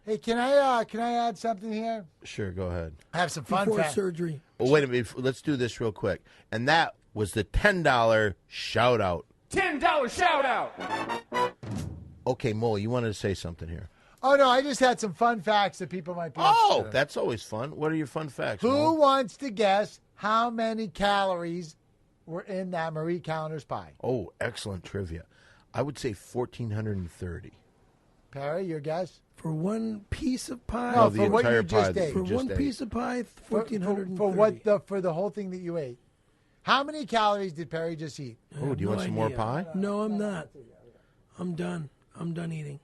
Hey, can I add something here? Sure, go ahead. I have some fun Before facts. surgery. Oh, wait a minute. Let's do this real quick. And that was the $10 shout-out. $10 shout out. Okay, Mo, you wanted to say something here. Oh, no, I just had some fun facts that people might be Oh, interested in. that's always fun. What are your fun facts, Who Mo? wants to guess how many calories were in that Marie Callender's pie? Oh, excellent trivia. I would say 1,430. Perry, your guess? For one piece of pie? No, the for what entire you just pie that ate. For just one ate. piece of pie, For 1,430. for the whole thing that you ate. How many calories did Perry just eat? Oh, do you want some more idea. pie? No, I'm not. I'm done. I'm done eating.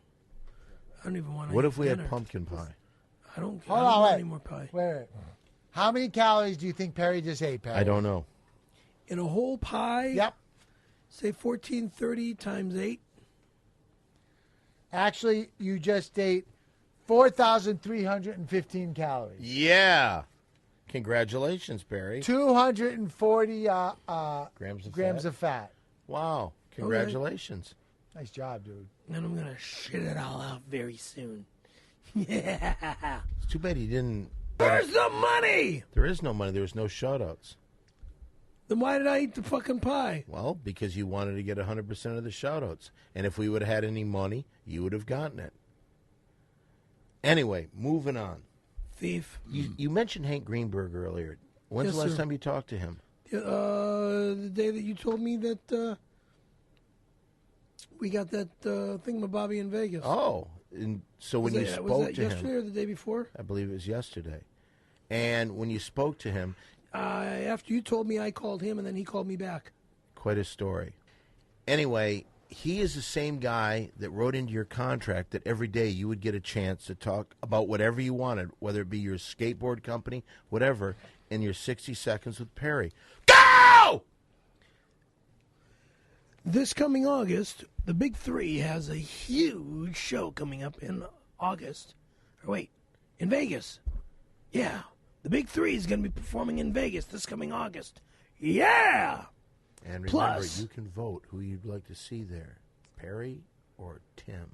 I don't even want to What eat if we dinner. had pumpkin pie? I don't Hold on, want wait. any more pie. Wait. How many calories do you think Perry just ate, Perry? I don't know. In a whole pie? Yep. Say 1,430 times 8. Actually, you just ate 4,315 calories. Yeah. Congratulations, Perry. 240 Grams of fat. of fat. Wow. Congratulations. Nice job, dude. And I'm going to shit it all out very soon. Yeah. It's too bad he didn't. Where's the money? There is no money. There was no shout-outs. Then why did I eat the fucking pie? Well, because you wanted to get 100% of the shout-outs. And if we would have had any money, you would have gotten it. Anyway, moving on. Thief. You mentioned Hank Greenberg earlier. When's Yes, the last sir. time you talked to him? The day that you told me that we got that thingamabobby in Vegas. Oh, and so when you was spoke that to yesterday him, or the day before? I believe it was yesterday. And when you spoke to him, After you told me, I called him, and then he called me back. quite a story. Anyway, he is the same guy that wrote into your contract that every day you would get a chance to talk about whatever you wanted, whether it be your skateboard company, whatever, in your 60 seconds with Perry. Go! This coming August, the Big Three has a huge show coming up in August. Or wait, in Vegas. Yeah, the Big Three is going to be performing in Vegas this coming August. Yeah! And remember, Plus- you can vote who you'd like to see there, Perry or Tim.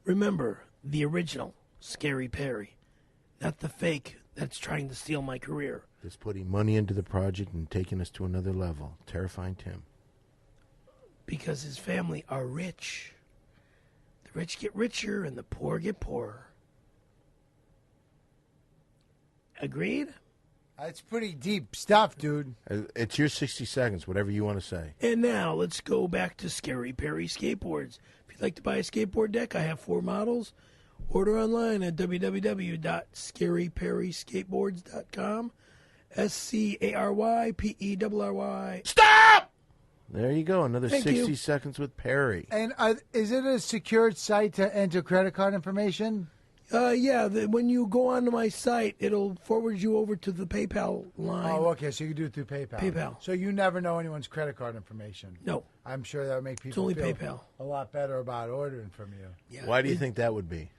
Remember, the original, Scary Perry. Not the fake that's trying to steal my career. That's putting money into the project and taking us to another level. Terrifying Tim. Because his family are rich. The rich get richer and the poor get poorer. Agreed? That's pretty deep stuff, dude. It's your 60 seconds, whatever you want to say. And now let's go back to Scary Perry skateboards. If you'd like to buy a skateboard deck, I have 4 models. Order online at www.scaryperryskateboards.com. SCARYPERRY. Stop! There you go. Another Thank 60 you. seconds with Perry. And is it a secured site to enter credit card information? When you go onto my site, it'll forward you over to the PayPal line. Oh, okay. So you can do it through PayPal. PayPal. So you never know anyone's credit card information. No. I'm sure that would make people only feel PayPal. a lot better about ordering from you. Yeah, Why do you think that would be?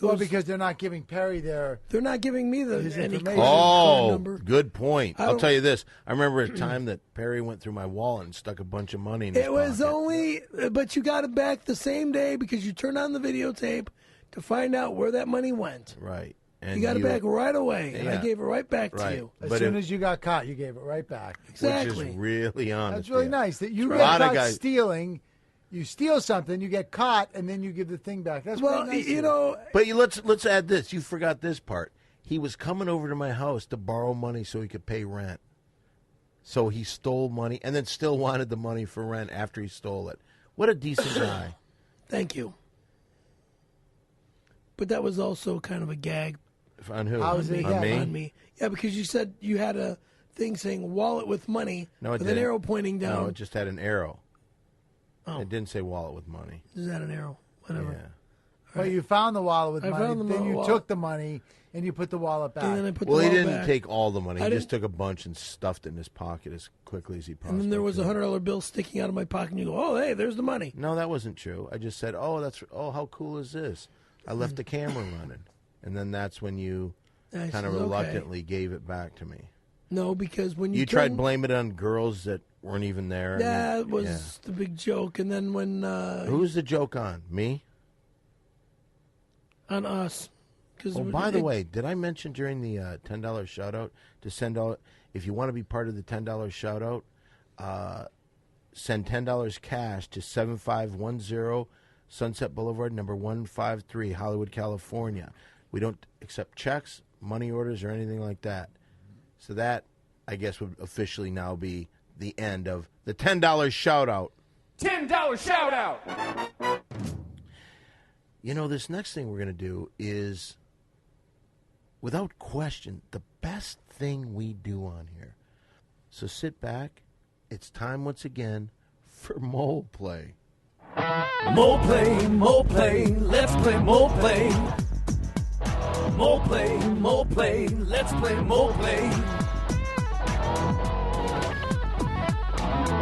Well, because they're not giving Perry their. they're not giving me His any information. card Oh, number. good point. I I'll don't- tell you this. I remember a time that Perry went through my wallet and stuck a bunch of money in his It was pocket. only, but you got it back the same day because you turned on the videotape to find out where that money went. Right. And You got it back right away, and I Yeah. gave it right back to Right. you. As But soon if- as you got caught, you gave it right back. Exactly. Which is really honest. That's really yeah. nice that you A get lot of caught guys- stealing. You steal something, you get caught, and then you give the thing back. That's Well, pretty nice. you of know, But let's add this. You forgot this part. he was coming over to my house to borrow money so he could pay rent. So he stole money and then still wanted the money for rent after he stole it. What a decent guy. Thank you. But that was also kind of a gag. On who? How was it a on gag? me? On me. Yeah, because you said you had a thing saying wallet with money No, it with didn't. an arrow pointing down. No, it just had an arrow. Oh. It didn't say wallet with money. Is that an arrow? Whatever. Yeah. But you found the wallet with I money. found the Then you wallet. took the money and you put the wallet back. And then I put Well, the he wallet didn't back. take all the money. He I just didn't- took a bunch and stuffed it in his pocket as quickly as he possibly And then there was a could. $100 bill sticking out of my pocket, and you go, "Oh, hey, there's the money." No, that wasn't true. I just said, "Oh, how cool is this?" I left the camera running, and then that's when you I kind of said, "Okay." reluctantly gave it back to me. No, because when you You tried turn- blaming it on girls that weren't even there. that was the big joke. And then when Who's the joke on? Me? on us, because Oh, by the way, did I mention during the $10 shout out to send all? If you want to be part of the $10 shout out, send $10 cash to 7510 Sunset Boulevard, number 153, Hollywood, California. We don't accept checks, money orders, or anything like that. So that, I guess, would officially now be the end of the $10 shout out. $10 shout out. You know, this next thing we're going to do is, without question, the best thing we do on here. So sit back. It's time once again for Mole Play. More play, let's play more play. More play, let's play more play.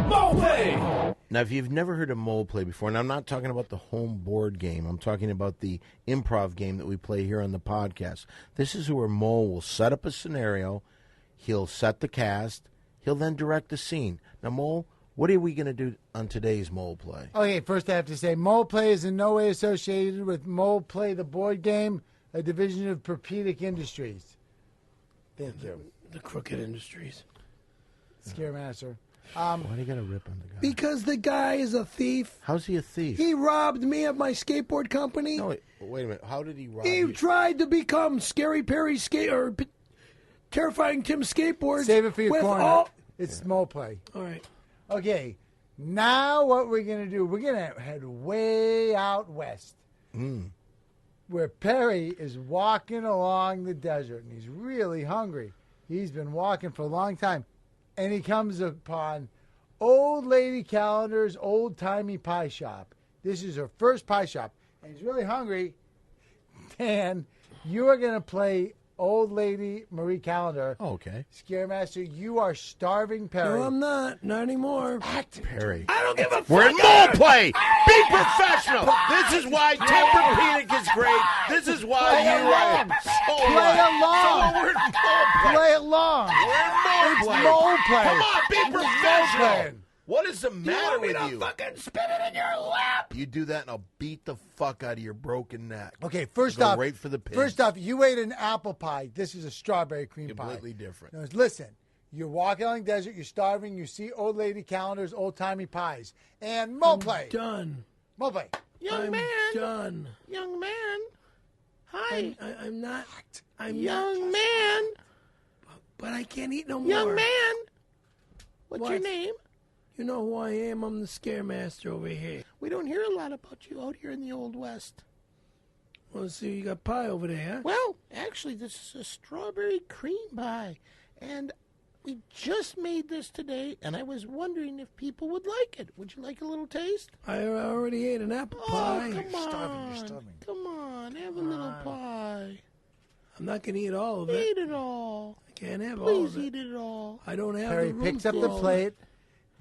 More play! Now, if you've never heard of Mole Play before, and I'm not talking about the home board game, I'm talking about the improv game that we play here on the podcast. This is where Mole will set up a scenario, he'll set the cast, he'll then direct the scene. Now, Mole, what are we going to do on today's Mole Play? Okay, first I have to say, Mole Play is in no way associated with Mole Play, the board game, a division of Perpedic Industries. Thank you. the Crooked Industries. Scaremaster. Why do you got to rip on the guy? Because the guy is a thief. How's he a thief? He robbed me at my skateboard company. No, wait a minute. How did he rob He you? tried to become Scary Perry Terrifying Tim Skateboards. Save it for your with corner. all- It's Mole Play. All right. Okay, now what we're going to do, we're going to head way out west. Where Perry is walking along the desert, and he's really hungry. He's been walking for a long time. And he comes upon Old Lady Calendar's old-timey pie shop. This is her first pie shop. And he's really hungry. Dan, you are going to play Old Lady Marie Calendar. Oh, okay. Scaremaster, you are starving Perry. No, I'm not. Not anymore. Perry. I don't give a fuck. We're in Mole Play. Be professional. This is why Tempur-Pedic is great. This is why Play you along. are so Play right. along. So we're in Mole Play. Play along. We're in Mole It's Play. Mole Play. Come on, be It's Mole professional. Play. What is the You matter want me with to you? fucking spit it in your lap? You do that, and I'll beat the fuck out of your broken neck. Okay, first Go off, right for the pin. First off, you ate an apple pie. This is a strawberry cream pie. Completely different. Now, listen, you're walking along the desert, you're starving, you see Old Lady Calendar's old-timey pies. And Mole Play. Done. Mole Play. I'm done. Young man. Hi. I'm not. I'm Young not. man. But I can't eat no more. Young man. What's What? your name? You know who I am? I'm the Scaremaster over here. We don't hear a lot about you out here in the Old West. Well, see, you got pie over there, huh? Well, actually, this is a strawberry cream pie, and we just made this today, and I was wondering if people would like it. Would you like a little taste? I already ate an apple pie. Come on. You're starving. Come on, have a little pie. I'm not going to eat all of it. Eat it all. I can't have all Please of it. eat it all. I don't have Perry the room picks up for the all of plate,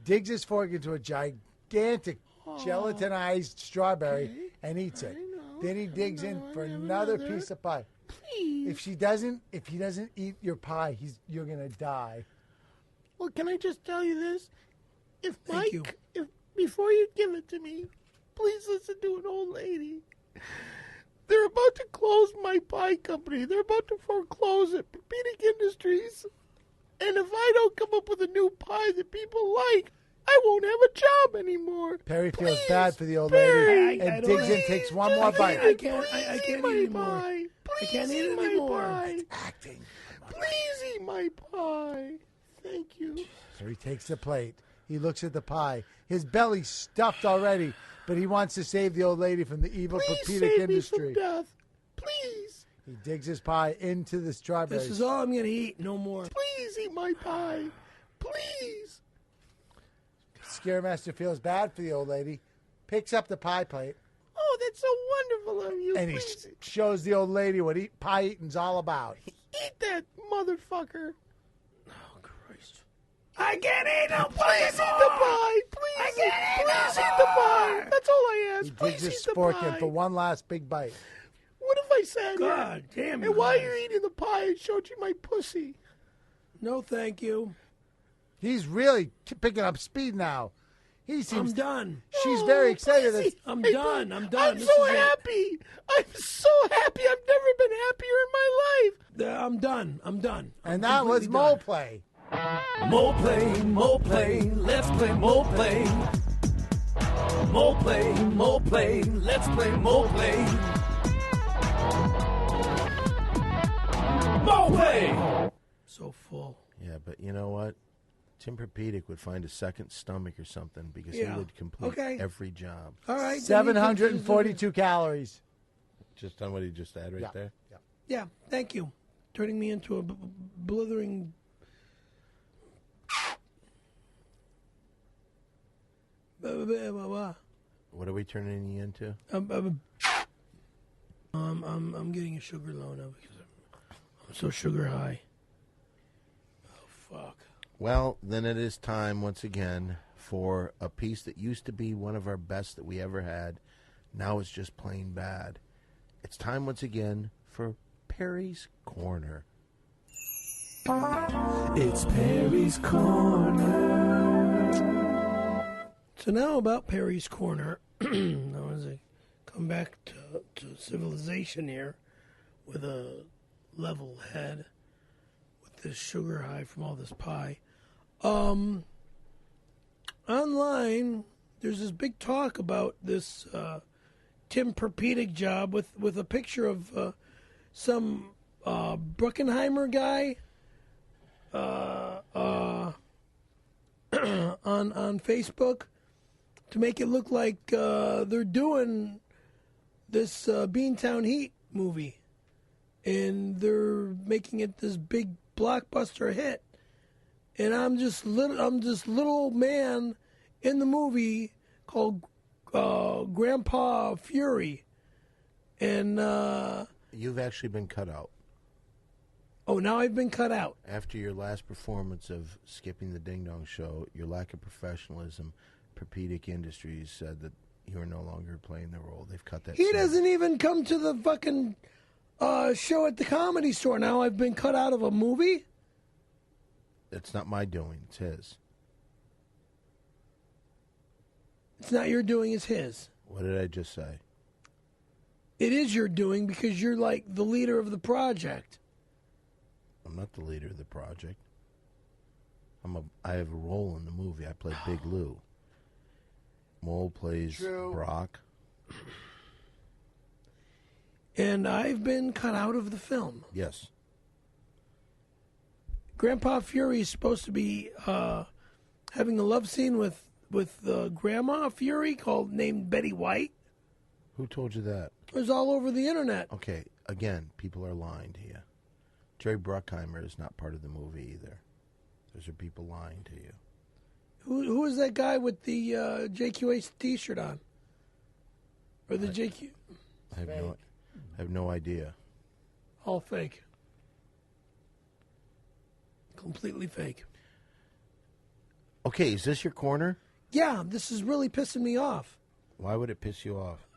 digs his fork into a gigantic gelatinized strawberry, and eats it. Then he digs in for another piece of pie. Please. If he doesn't eat your pie, you're gonna die. Well, can I just tell you this? If Thank you. if before you give it to me, please listen to an old lady. They're about to close my pie company. They're about to foreclose it, Perpedic Industries. And if I don't come up with a new pie that people like, I won't have a job anymore. Perry feels Please, bad for the old Perry. lady I and don't- digs in, takes one more I bite. can't eat my anymore. pie. I can't eat it my anymore. pie. Acting. Please eat my pie. Thank you. So he takes the plate. He looks at the pie. His belly's stuffed already, but he wants to save the old lady from the evil Please Pepedic save industry. me from death. Please. He digs his pie into the strawberries. This is all I'm going to eat. No more. Please eat my pie. Please. Scaremaster feels bad for the old lady, picks up the pie plate, Oh, that's so wonderful of you. and he Please shows the old lady what pie eating's all about. eat that motherfucker. Oh, Christ. I can't eat no Please eat the pie. Please, please eat the pie. That's all I ask. He digs Please his eat the fork pie. in for one last big bite. What if I said, God damn it. and while you're eating the pie, I showed you my pussy? No, thank you. He's really picking up speed now. He seems. I'm done. She's very excited. please That, I'm Hey, done. I'm done. I'm This so is it. happy. I'm so happy. I've never been happier in my life. I'm done. I'm done. and that was completely Mole done. Play. More play, let's play more play. More play, let's play more play. More play! So full. Yeah, but you know what? Tim Pepedic would find a second stomach or something because Yeah. he would complete Okay. every job. All right. then you can 742 calories. Just on what he just said right Yeah. there. Yeah. Yeah, thank you. Turning me into a blithering. What are we turning you into? I'm getting a sugar low now because I'm so sugar high. Oh fuck. Well, then it is time once again for a piece that used to be one of our best that we ever had. Now it's just plain bad. It's time once again for Perry's Corner. It's Perry's Corner. So now about Perry's Corner. Now as I come back to civilization here with a level head with this sugar high from all this pie. Online, there's this big talk about this Tim Pepedic job with a picture of some Bruckenheimer guy on Facebook to make it look like they're doing this Beantown Heat movie, and they're making it this big blockbuster hit. And I'm just little old man in the movie called Grandpa Fury, and You've actually been cut out. oh, now I've been cut out. After your last performance of Skipping the Ding Dong Show, your lack of professionalism, Pepedic Industries said that you are no longer playing the role. They've cut that. He scene. doesn't even come to the fucking show at the Comedy Store. Now I've been cut out of a movie. It's not my doing. It's his. It's not your doing, it's his. What did I just say? It is your doing because you're like the leader of the project. I'm not the leader of the project. I have a role in the movie. I play Big Lou. Mole plays True. Brock. And I've been cut out of the film. Yes. Grandpa Fury is supposed to be having a love scene with Grandma Fury named Betty White. Who told you that? It was all over the internet. Okay, again, people are lying to you. Jerry Bruckheimer is not part of the movie either. Those are people lying to you. Who is that guy with the JQA T-shirt on? Or the JQ? I have no idea. All fake. Completely fake. Okay, is this your corner? Yeah, this is really pissing me off. Why would it piss you off?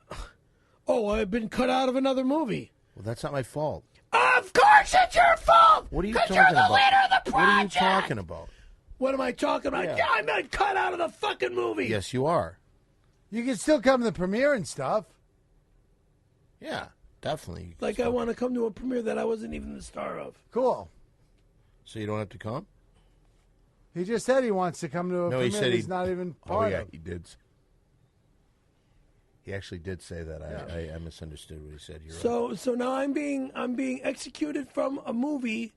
Oh, I've been cut out of another movie. Well, that's not my fault. Of course it's your fault! What are you 'cause talking you're the about? leader of the What are you project! talking about? What am I talking about? Yeah. Yeah, I'm not cut out of the fucking movie. Yes, you are. You can still come to the premiere and stuff. Yeah, definitely. Like I want to come to a premiere that I wasn't even the star of. Cool. So you don't have to come? He just said he wants to come to a No, he premiere said he's he- not even Oh, part yeah, of. he did. He actually did say that. I misunderstood what he said. You're right. So now I'm being executed from a movie.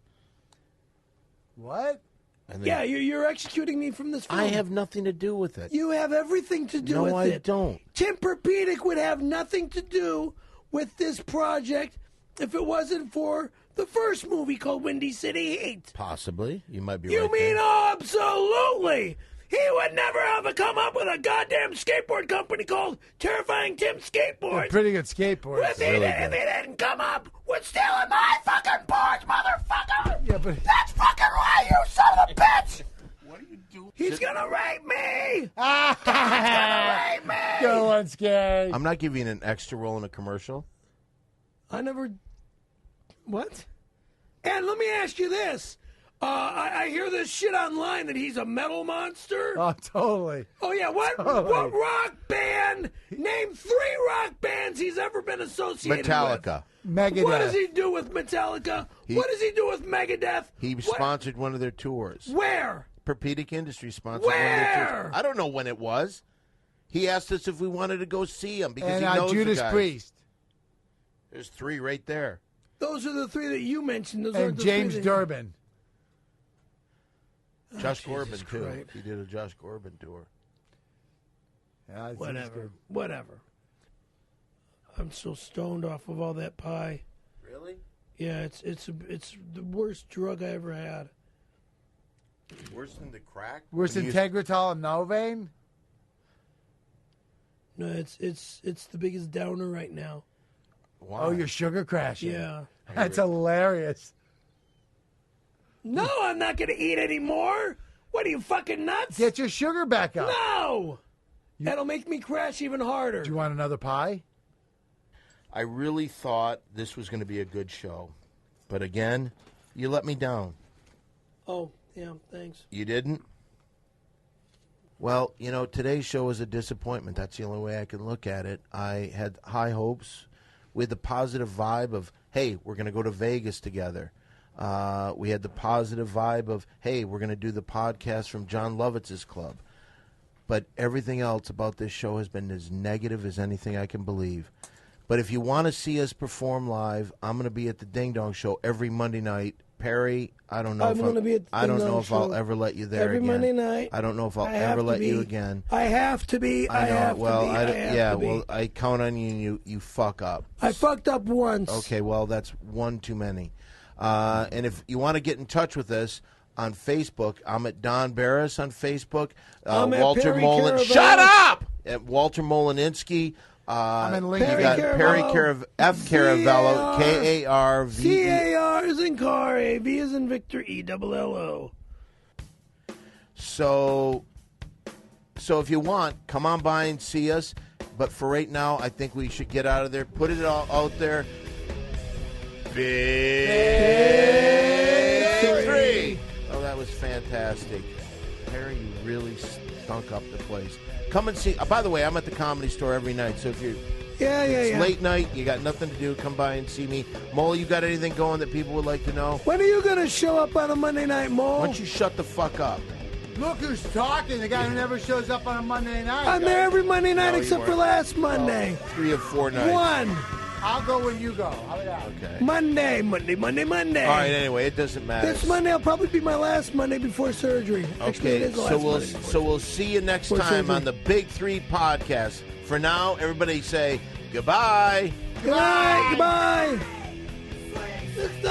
What? And then- Yeah, you're executing me from this film. I have nothing to do with it. You have everything to do with No, it. I don't. Tempur-Pedic would have nothing to do with this project if it wasn't for the first movie called Windy City Heat. Possibly. You might be You right mean there. absolutely? He would never have come up with a goddamn skateboard company called Terrifying Tim Skateboards. Pretty good skateboards. If he didn't come up with stealing my fucking boards, motherfucker! Yeah, but That's fucking right, you son of a bitch! What are you doing? He's gonna rape me! He's gonna rape me! go on, Scary. I'm not giving an extra role in a commercial. I never... What? And let me ask you this. I hear this shit online that he's a metal monster. Oh, totally. Oh, yeah. What rock band? Name 3 rock bands he's ever been associated Metallica. with. Megadeth. What does he do with Metallica? What does he do with Megadeth? He sponsored one of their tours. Where? Tempur-Pedic Industries sponsored one of their Where? tours. I don't know when it was. He asked us if we wanted to go see him because And he knows Judas the guys. Priest. There's 3 right there. Those are the 3 that you mentioned. Those And aren't the James 3 that- Durbin. Josh Corbin, too. Christ. He did a Josh Corbin tour. Yeah, it's good. Whatever. I'm so stoned off of all that pie. Really? Yeah, it's the worst drug I ever had. Worse than the crack? Worse than You- Tegretol and Novocaine? No, it's the biggest downer right now. Why? Oh, you're sugar crashing. Yeah. That's hilarious. No, I'm not going to eat anymore. What are you, fucking nuts? Get your sugar back up. No! That'll make me crash even harder. Do you want another pie? I really thought this was going to be a good show. But again, you let me down. Oh, yeah, thanks. You didn't? Well, you know, today's show was a disappointment. That's the only way I can look at it. I had high hopes with the positive vibe of, hey, we're going to go to Vegas together. We had the positive vibe of, hey, we're going to do the podcast from John Lovitz's club. But everything else about this show has been as negative as anything I can believe. But if you want to see us perform live, I'm going to be at the Ding Dong Show every Monday night. Perry, I don't know I'm gonna be at the I don't Ding know Dong if I'll Show ever let you there every again. Monday night. I don't know if I'll I have ever to let you be. again. I have to be. I know. have Well, to be. I have to be. well, I count on you. You fuck up. I fucked up once. Okay, well, that's one too many. And if you want to get in touch with us on Facebook, I'm at Don Barris on Facebook. I'm at Walter Perry Molin. Caravello. Shut up! At Walter Molininski. I'm in You Lincoln. got Perry F. Caravello, Karve. C-A-R is in car, A-V is in Victor, E-double-L-O. So if you want, come on by and see us. But for right now, I think we should get out of there. Put it all out there. Victory! Oh, that was fantastic. Harry, you really stunk up the place. Come and see. By the way, I'm at the Comedy Store every night. So if you're Yeah. late night, you got nothing to do, come by and see me. Mole, you got anything going that people would like to know? When are you going to show up on a Monday night, Mole? Why don't you shut the fuck up? Look who's talking. The guy who never shows up on a Monday night. I'm there every Monday night No, you except for weren't. last Monday. 3 of 4 nights. One. I'll go when you go. How about that? Okay. Monday. All right, anyway, it doesn't matter. This Monday will probably be my last Monday before surgery. Actually, it Okay, is the last Monday before so we'll see you next Before time surgery. on the Big 3 podcast. For now, everybody say goodbye. Good night. Goodbye. It's